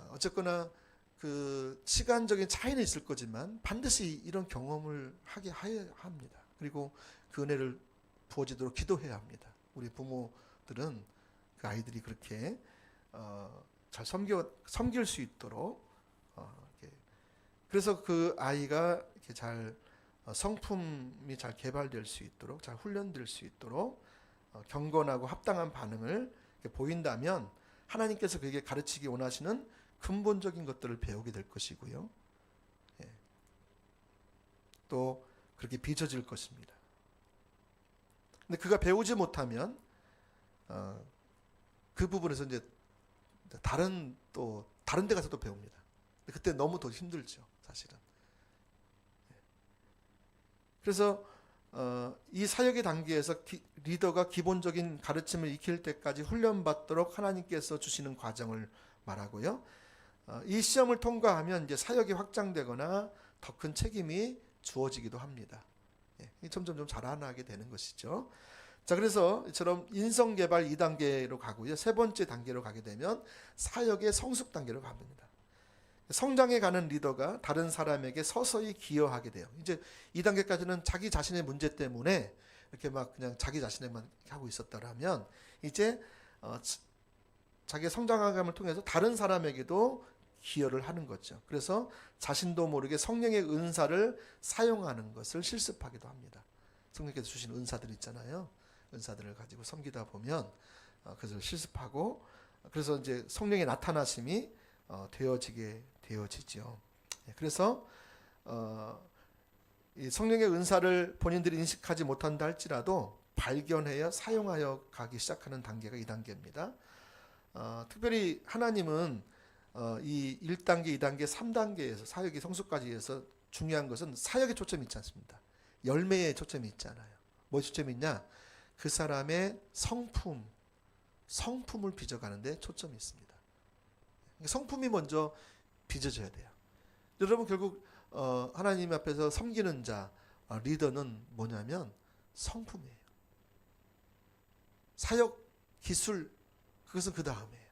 어쨌거나 그 시간적인 차이는 있을 거지만 반드시 이런 경험을 하게 해야 합니다. 그리고 그 은혜를 부어지도록 기도해야 합니다. 우리 부모들은 그 아이들이 그렇게 잘 섬길 수 있도록, 그래서 그 아이가 이렇게 잘 성품이 잘 개발될 수 있도록, 잘 훈련될 수 있도록 경건하고 합당한 반응을 보인다면 하나님께서 그에게 가르치기 원하시는 근본적인 것들을 배우게 될 것이고요. 또 그렇게 빚어질 것입니다. 근데 그가 배우지 못하면 그 부분에서 이제 다른 데 가서 또 배웁니다. 그때 너무 더 힘들죠, 사실은. 그래서 이 사역의 단계에서 리더가 기본적인 가르침을 익힐 때까지 훈련받도록 하나님께서 주시는 과정을 말하고요. 이 시험을 통과하면 이제 사역이 확장되거나 더 큰 책임이 주어지기도 합니다. 점점 좀 자라나게 되는 것이죠. 자, 그래서 이처럼 인성 개발 2단계로 가고요. 세 번째 단계로 가게 되면 사역의 성숙 단계로 갑니다. 성장해 가는 리더가 다른 사람에게 서서히 기여하게 돼요. 이제 2단계까지는 자기 자신의 문제 때문에 이렇게 막 그냥 자기 자신에만 하고 있었다라면, 이제 자기의 성장함을 통해서 다른 사람에게도 기여를 하는 거죠. 그래서 자신도 모르게 성령의 은사를 사용하는 것을 실습하기도 합니다. 성령께서 주신 은사들 있잖아요. 은사들을 가지고 섬기다 보면 그것을 실습하고, 그래서 이제 성령의 나타나심이 되어지게 되어지죠. 그래서 이 성령의 은사를 본인들이 인식하지 못한다 할지라도 발견하여 사용하여 가기 시작하는 단계가 2단계입니다. 특별히 하나님은 이 1단계, 2단계, 3단계에서 사역의 성숙까지 해서 중요한 것은 사역에 초점이 있지 않습니다. 열매에 초점이 있잖아요. 뭐 초점이 있냐? 그 사람의 성품을 빚어가는데 초점이 있습니다. 성품이 먼저 빚어져야 돼요. 여러분, 결국 하나님 앞에서 섬기는 자, 리더는 뭐냐면 성품이에요. 사역, 기술, 그것은 그 다음이에요.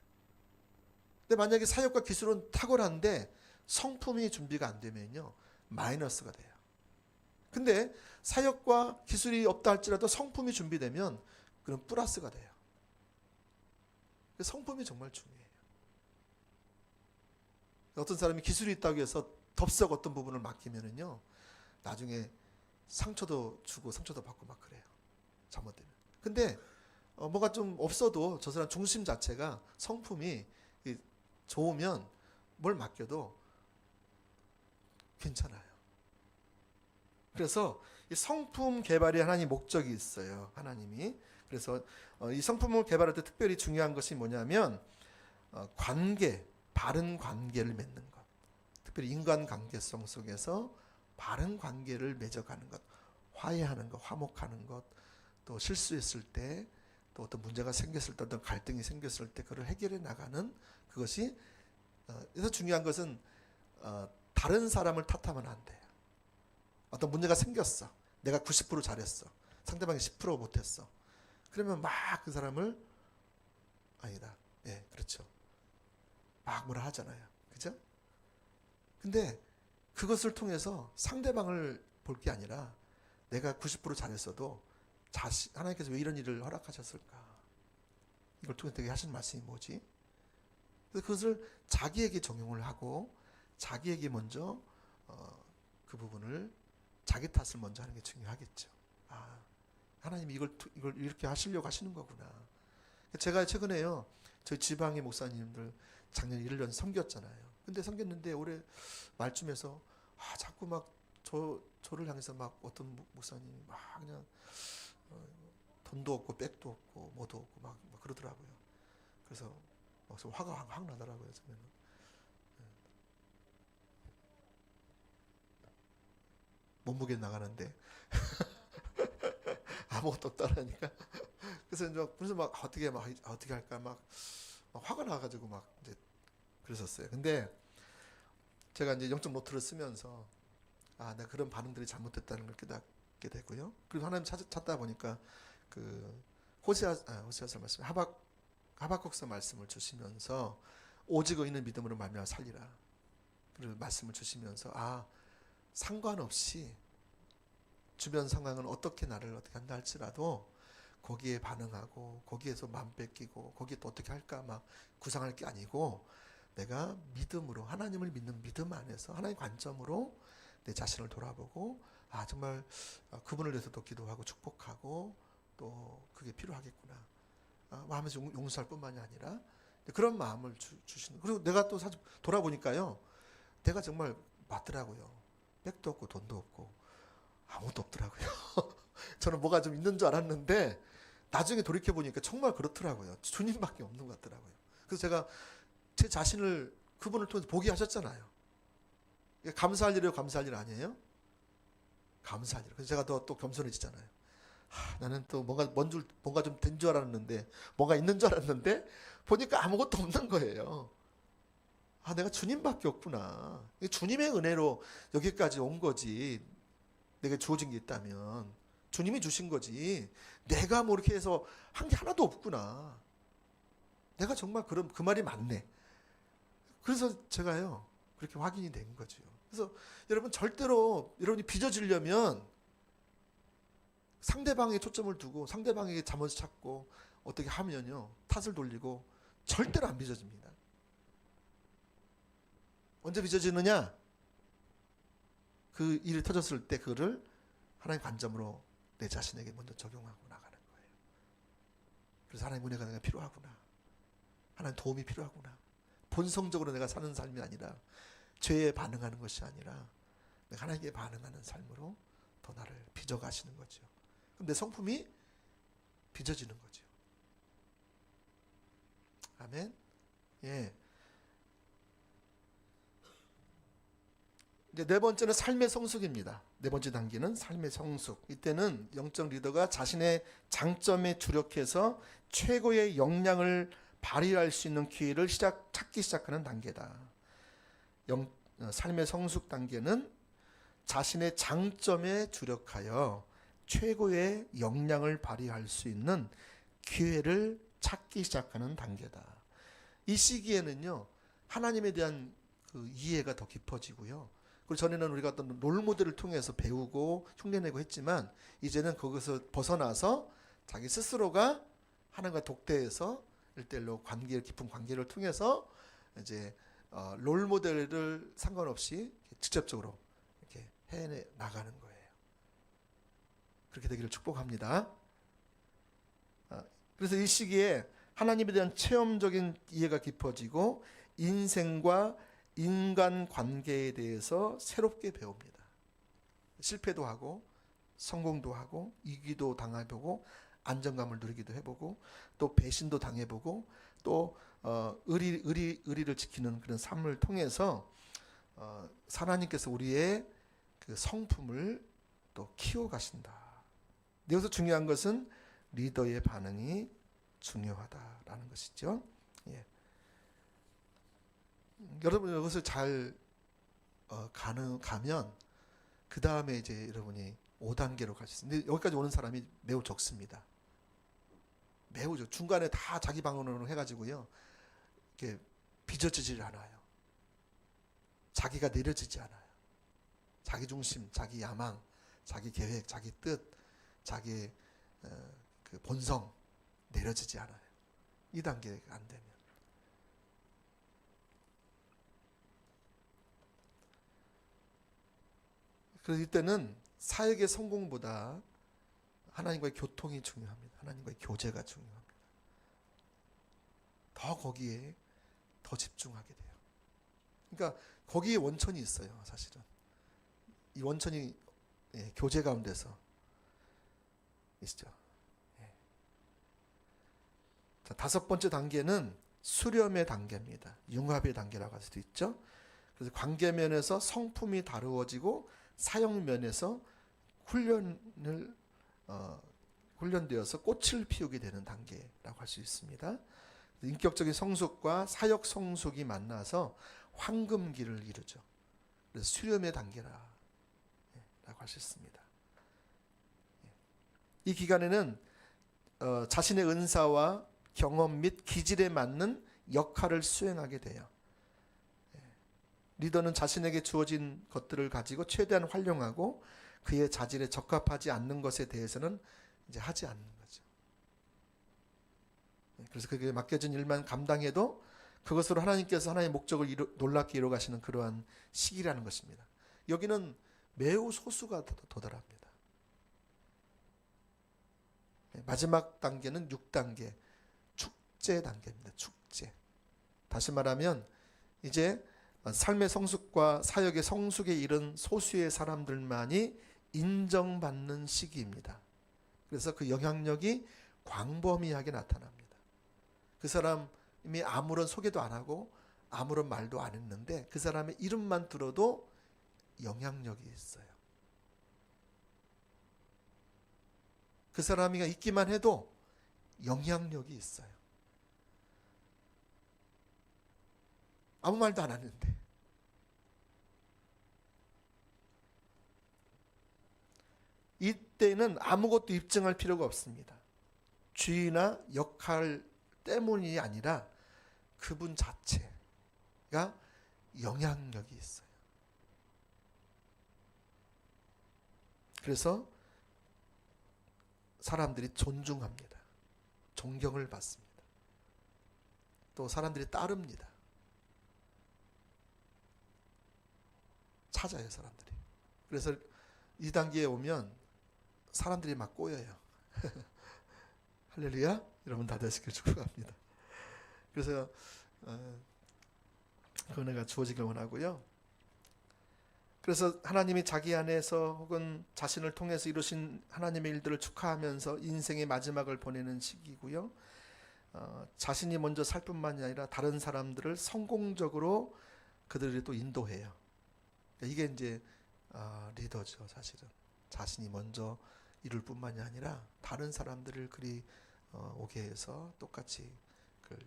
근데 만약에 사역과 기술은 탁월한데 성품이 준비가 안 되면요, 마이너스가 돼요. 근데 사역과 기술이 없다 할지라도 성품이 준비되면 그건 플러스가 돼요. 성품이 정말 중요해요. 어떤 사람이 기술이 있다고 해서 덥석 어떤 부분을 맡기면은요, 나중에 상처도 주고 상처도 받고 막 그래요. 잘못되면. 근데 뭐가 좀 없어도 저 사람 중심 자체가 성품이 좋으면 뭘 맡겨도 괜찮아요. 그래서 이 성품 개발에 하나님 목적이 있어요. 하나님이. 그래서 이 성품을 개발할 때 특별히 중요한 것이 뭐냐면 바른 관계를 맺는 것. 특별히 인간 관계성 속에서 바른 관계를 맺어가는 것. 화해하는 것, 화목하는 것. 또 실수했을 때, 또 어떤 문제가 생겼을 때, 어떤 갈등이 생겼을 때 그걸 해결해 나가는 그것이, 그래서 중요한 것은 다른 사람을 탓하면 안 돼요. 어떤 문제가 생겼어. 내가 90% 잘했어. 상대방이 10% 못했어. 그러면 막 그 사람을, 아니다. 예, 그렇죠. 막 뭐라 하잖아요. 그죠? 근데 그것을 통해서 상대방을 볼 게 아니라 내가 90% 잘했어도 하나님께서 왜 이런 일을 허락하셨을까? 이걸 통해서 되게 하신 말씀이 뭐지? 그래서 그것을 자기에게 적용을 하고 자기에게 먼저 그 부분을 자기 탓을 먼저 하는 게 중요하겠죠. 아, 하나님이 이걸 이렇게 하시려고 하시는 거구나. 제가 최근에요, 저희 지방의 목사님들 작년 1년 섬겼잖아요. 근데 섬겼는데 올해 말쯤에서 자꾸 막 저를 향해서 막 어떤 목사님이 막 그냥 돈도 없고 백도 없고 뭐도 없고 막 그러더라고요. 그래서 막 화가 확 나더라고요. 저는 몸무게 나가는데 아무것도 없다라니까. 그래서 막 어떻게 할까 막 화가 나가지고 막 이제 그랬었어요. 근데 제가 이제 영적 노트를 쓰면서 내가 그런 반응들이 잘못됐다는 걸 깨닫게 되고요. 그리고 하나님 찾다 보니까 그 호세아서 말씀 하박국서 말씀을 주시면서 오직 의인은 믿음으로 말미암아 살리라. 그리고 말씀을 주시면서 상관없이 주변 상황은 어떻게 나를 어떻게 한다 할지라도 거기에 반응하고 거기에서 마음 뺏기고 거기에 또 어떻게 할까 막 구상할 게 아니고 내가 믿음으로 하나님을 믿는 믿음 안에서 하나님의 관점으로 내 자신을 돌아보고 정말 그분을 위해서도 기도하고 축복하고 또 그게 필요하겠구나 하면서 용서할 뿐만이 아니라 그런 마음을 주시는. 그리고 내가 또 사실 돌아보니까요, 내가 정말 맞더라고요. 백도 없고 돈도 없고 아무것도 없더라고요. 저는 뭐가 좀 있는 줄 알았는데 나중에 돌이켜 보니까 정말 그렇더라고요. 주님밖에 없는 것 같더라고요. 그래서 제가 제 자신을 그분을 통해서 보게 하셨잖아요. 감사할 일이에요, 감사할 일 아니에요? 감사할 일. 그래서 제가 또 겸손해지잖아요. 나는 또 뭔가 좀 된 줄 알았는데, 뭔가 있는 줄 알았는데, 보니까 아무것도 없는 거예요. 내가 주님밖에 없구나. 주님의 은혜로 여기까지 온 거지. 내게 주어진 게 있다면 주님이 주신 거지. 내가 뭐 이렇게 해서 한 게 하나도 없구나. 내가 정말 그 말이 맞네. 그래서 제가요, 그렇게 확인이 된 거죠. 그래서 여러분 절대로 여러분이 빚어지려면 상대방에 초점을 두고 상대방에게 잘못 찾고 어떻게 하면요, 탓을 돌리고 절대로 안 빚어집니다. 언제 빚어지느냐? 그 일이 터졌을 때 그거를 하나님 관점으로 내 자신에게 먼저 적용하고 나가는 거예요. 그래서 하나님 은혜가 내가 필요하구나. 하나님 도움이 필요하구나. 본성적으로 내가 사는 삶이 아니라 죄에 반응하는 것이 아니라 내가 하나님께 반응하는 삶으로 더 나를 빚어가시는 거죠. 그럼 내 성품이 빚어지는 거죠. 아멘. 예. 이제 네 번째는 삶의 성숙입니다. 네 번째 단계는 삶의 성숙. 이때는 영적 리더가 자신의 장점에 주력해서 최고의 역량을 발휘할 수 있는 기회를 찾기 시작하는 단계다. 삶의 성숙 단계는 자신의 장점에 주력하여 최고의 역량을 발휘할 수 있는 기회를 찾기 시작하는 단계다. 이 시기에는요, 하나님에 대한 그 이해가 더 깊어지고요. 그리고 전에는 우리가 어떤 롤모델을 통해서 배우고 흉내내고 했지만 이제는 거기서 벗어나서 자기 스스로가 하나님과 독대해서 1:1로 깊은 관계를 통해서 이제 롤모델을 상관없이 직접적으로 이렇게 해내 나가는 거예요. 그렇게 되기를 축복합니다. 그래서 이 시기에 하나님에 대한 체험적인 이해가 깊어지고 인생과 인간 관계에 대해서 새롭게 배웁니다. 실패도 하고 성공도 하고 이기도 당해보고 안정감을 누리기도 해보고 또 배신도 당해보고 또 의리를 지키는 그런 삶을 통해서 하나님께서 우리의 그 성품을 또 키워가신다. 여기서 중요한 것은 리더의 반응이 중요하다라는 것이죠. 예. 여러분 이것을 잘 가면 그 다음에 이제 여러분이 5단계로 갈 수 있습니다. 근데 여기까지 오는 사람이 매우 적습니다. 매우 적. 중간에 다 자기 방언으로 해가지고요, 이렇게 빚어지질 않아요. 자기가 내려지지 않아요. 자기 중심, 자기 야망, 자기 계획, 자기 뜻, 자기 그 본성 내려지지 않아요. 이 단계가 안 되면. 그래서 이때는 사역의 성공보다 하나님과의 교통이 중요합니다. 하나님과의 교제가 중요합니다. 더 거기에 더 집중하게 돼요. 그러니까 거기에 원천이 있어요. 사실은 이 원천이 교제 가운데서 있죠. 자, 다섯 번째 단계는 수렴의 단계입니다. 융합의 단계라고 할 수도 있죠. 그래서 관계 면에서 성품이 다루어지고 사역 면에서 훈련되어서 꽃을 피우게 되는 단계라고 할 수 있습니다. 인격적인 성숙과 사역 성숙이 만나서 황금기를 이루죠. 그래서 수렴의 단계라고 할 수 있습니다. 이 기간에는 자신의 은사와 경험 및 기질에 맞는 역할을 수행하게 돼요. 리더는 자신에게 주어진 것들을 가지고 최대한 활용하고 그의 자질에 적합하지 않는 것에 대해서는 이제 하지 않는 거죠. 그래서 그게 맡겨진 일만 감당해도 그것으로 하나님께서 하나님의 목적을 놀랍게 이루어 가시는 그러한 시기라는 것입니다. 여기는 매우 소수가 도달합니다. 마지막 단계는 6단계 축제 단계입니다. 축제. 다시 말하면 이제 삶의 성숙과 사역의 성숙에 이른 소수의 사람들만이 인정받는 시기입니다. 그래서 그 영향력이 광범위하게 나타납니다. 그 사람이 아무런 소개도 안 하고 아무런 말도 안 했는데 그 사람의 이름만 들어도 영향력이 있어요. 그 사람이 있기만 해도 영향력이 있어요. 아무 말도 안 하는데. 이때는 아무것도 입증할 필요가 없습니다. 주의나 역할 때문이 아니라 그분 자체가 영향력이 있어요. 그래서 사람들이 존중합니다. 존경을 받습니다. 또 사람들이 따릅니다. 찾아요, 사람들이. 그래서 이 단계에 오면 사람들이 막 꼬여요. 할렐루야? 여러분 다 되시길 축복합니다. 그래서 그 은혜가 주어지길 원하고요. 그래서 하나님이 자기 안에서 혹은 자신을 통해서 이루신 하나님의 일들을 축하하면서 인생의 마지막을 보내는 시기고요. 자신이 먼저 살 뿐만이 아니라 다른 사람들을 성공적으로 그들이 또 인도해요. 이게 이제 리더죠. 사실은 자신이 먼저 이룰 뿐만이 아니라 다른 사람들을 그리 오게 해서 똑같이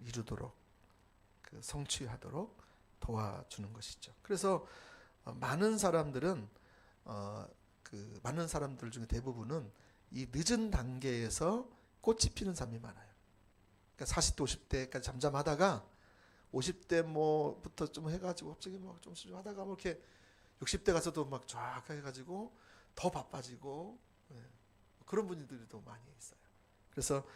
이루도록 성취하도록 도와주는 것이죠. 그래서 많은 사람들은 많은 사람들 중에 대부분은 이 늦은 단계에서 꽃이 피는 삶이 많아요. 그러니까 40대 50대까지 잠잠하다가 50대 뭐부터 좀 해가지고 갑자기 좀 하다가 뭐 이렇게 60대 가서도 막 쫙 해가지고 더 바빠지고 그런 분들이 또 많이 있어요. 그래서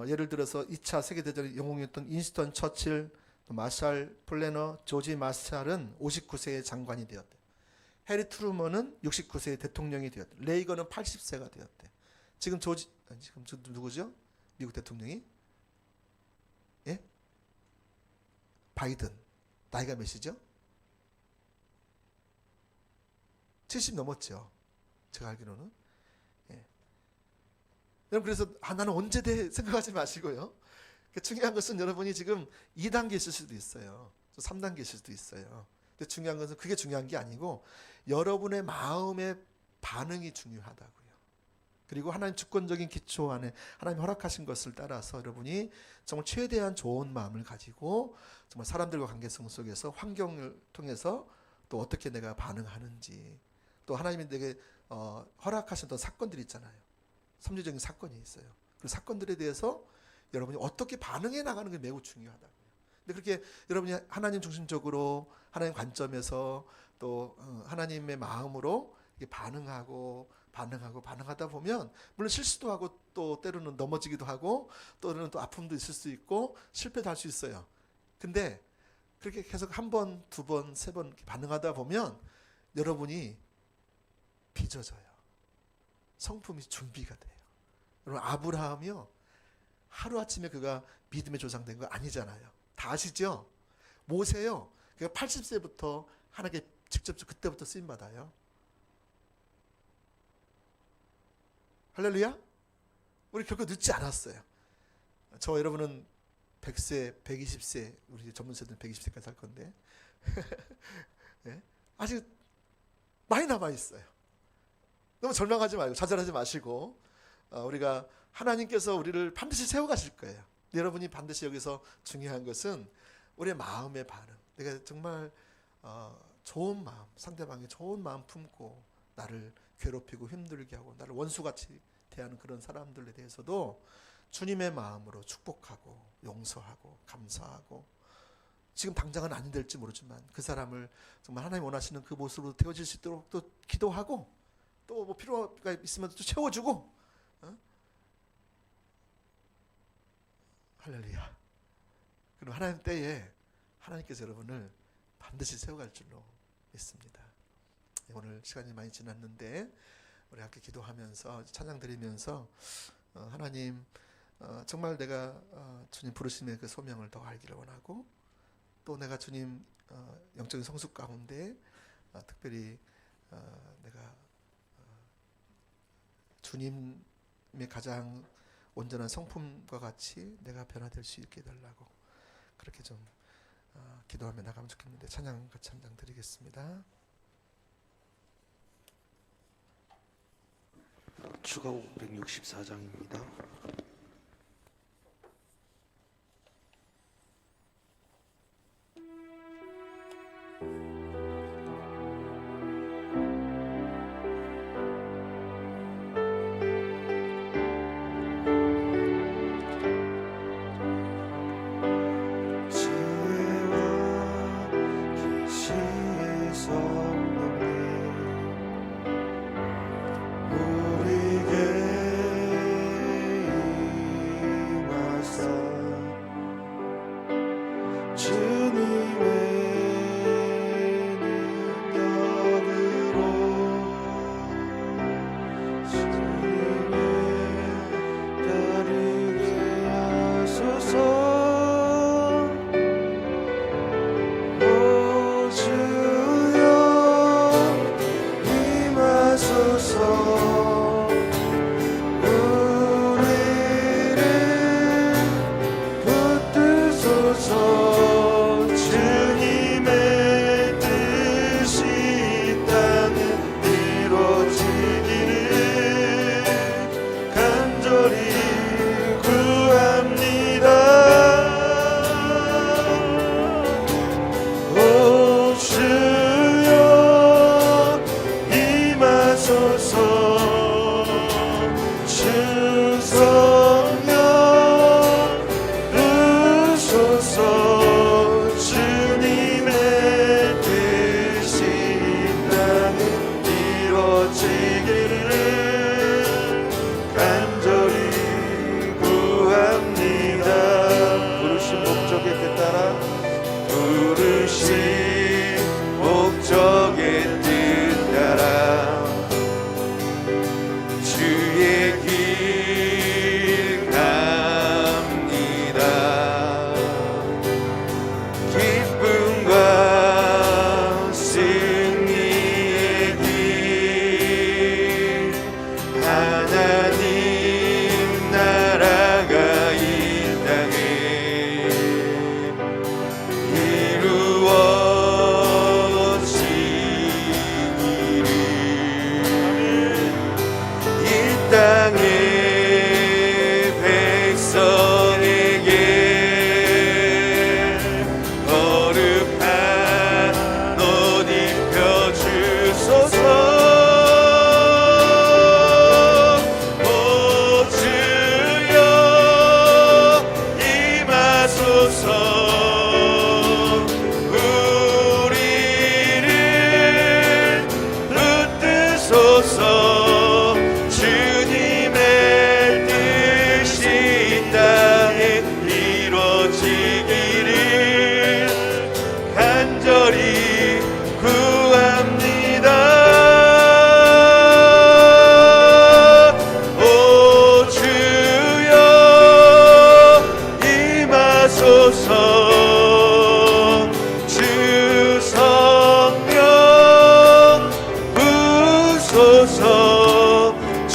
예를 들어서 2차 세계대전의 영웅이었던 인스턴 처칠, 마샬 플래너, 조지 마샬은 59세의 장관이 되었대. 해리 트루먼은 69세의 대통령이 되었대. 레이건은 80세가 되었대. 지금 지금 누구죠? 미국 대통령이? 예? 바이든. 나이가 몇이죠? 70 넘었죠. 제가 알기로는. 예. 여러분 그래서 나는 언제 돼 생각하지 마시고요. 중요한 것은 여러분이 지금 2단계 있을 수도 있어요. 3단계 있을 수도 있어요. 근데 중요한 것은 그게 중요한 게 아니고 여러분의 마음의 반응이 중요하다고요. 그리고 하나님 주권적인 기초 안에 하나님 허락하신 것을 따라서 여러분이 정말 최대한 좋은 마음을 가지고 정말 사람들과 관계성 속에서 환경을 통해서 또 어떻게 내가 반응하는지 또 하나님이 내게 허락하신 어떤 사건들이 있잖아요. 삼류적인 사건이 있어요. 그 사건들에 대해서 여러분이 어떻게 반응해 나가는 게 매우 중요하다고요. 근데 그렇게 여러분이 하나님 중심적으로 하나님 관점에서 또 하나님의 마음으로 반응하고 반응하다 보면 물론 실수도 하고 또 때로는 넘어지기도 하고 또는 또 아픔도 있을 수 있고 실패도 할 수 있어요. 근데 그렇게 계속 한 번, 두 번, 세 번 반응하다 보면 여러분이 빚어져요. 성품이 준비가 돼요. 여러분 아브라함이요, 하루아침에 그가 믿음의 조상 된 거 아니잖아요. 다 아시죠? 모세요, 그가 80세부터 하나님께 직접 그때부터 쓰임 받아요. 할렐루야. 우리 결코 늦지 않았어요. 저 여러분은 100세, 120세, 우리 전문 세대는 120세까지 살 건데 네? 아직 많이 남아 있어요. 너무 절망하지 말고 좌절하지 마시고 우리가 하나님께서 우리를 반드시 세워가실 거예요. 여러분이 반드시 여기서 중요한 것은 우리의 마음의 반응. 내가 정말 좋은 마음, 상대방의 좋은 마음 품고 나를 괴롭히고 힘들게 하고 나를 원수같이 대하는 그런 사람들에 대해서도 주님의 마음으로 축복하고 용서하고 감사하고, 지금 당장은 아니 될지 모르지만 그 사람을 정말 하나님 원하시는 그 모습으로 되어질 수 있도록 또 기도하고 또 뭐 필요가 있으면 또 채워주고. 할렐루야. 그럼 하나님 때에 하나님께서 여러분을 반드시 세워갈 줄로 믿습니다. 오늘 시간이 많이 지났는데 우리 함께 기도하면서 찬양 드리면서 하나님, 정말 내가 주님 부르심의 그 소명을 더 알기를 원하고 또 내가 주님 영적인 성숙 가운데 특별히 내가 주님의 가장 온전한 성품과 같이 내가 변화될 수 있게 해달라고 그렇게 좀 기도하며 나가면 좋겠는데 찬양 같이 한 장 드리겠습니다. 추가곡 164장입니다.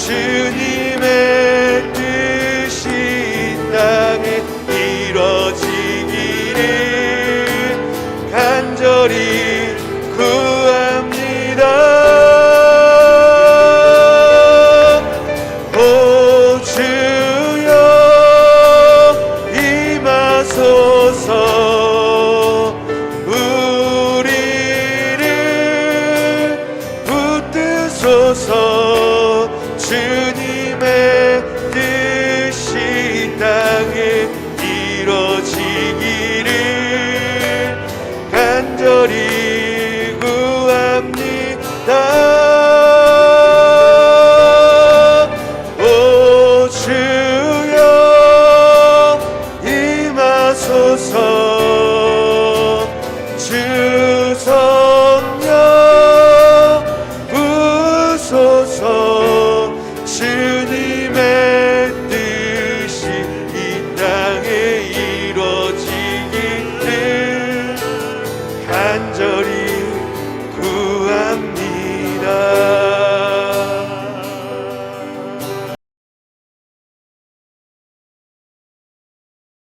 주님의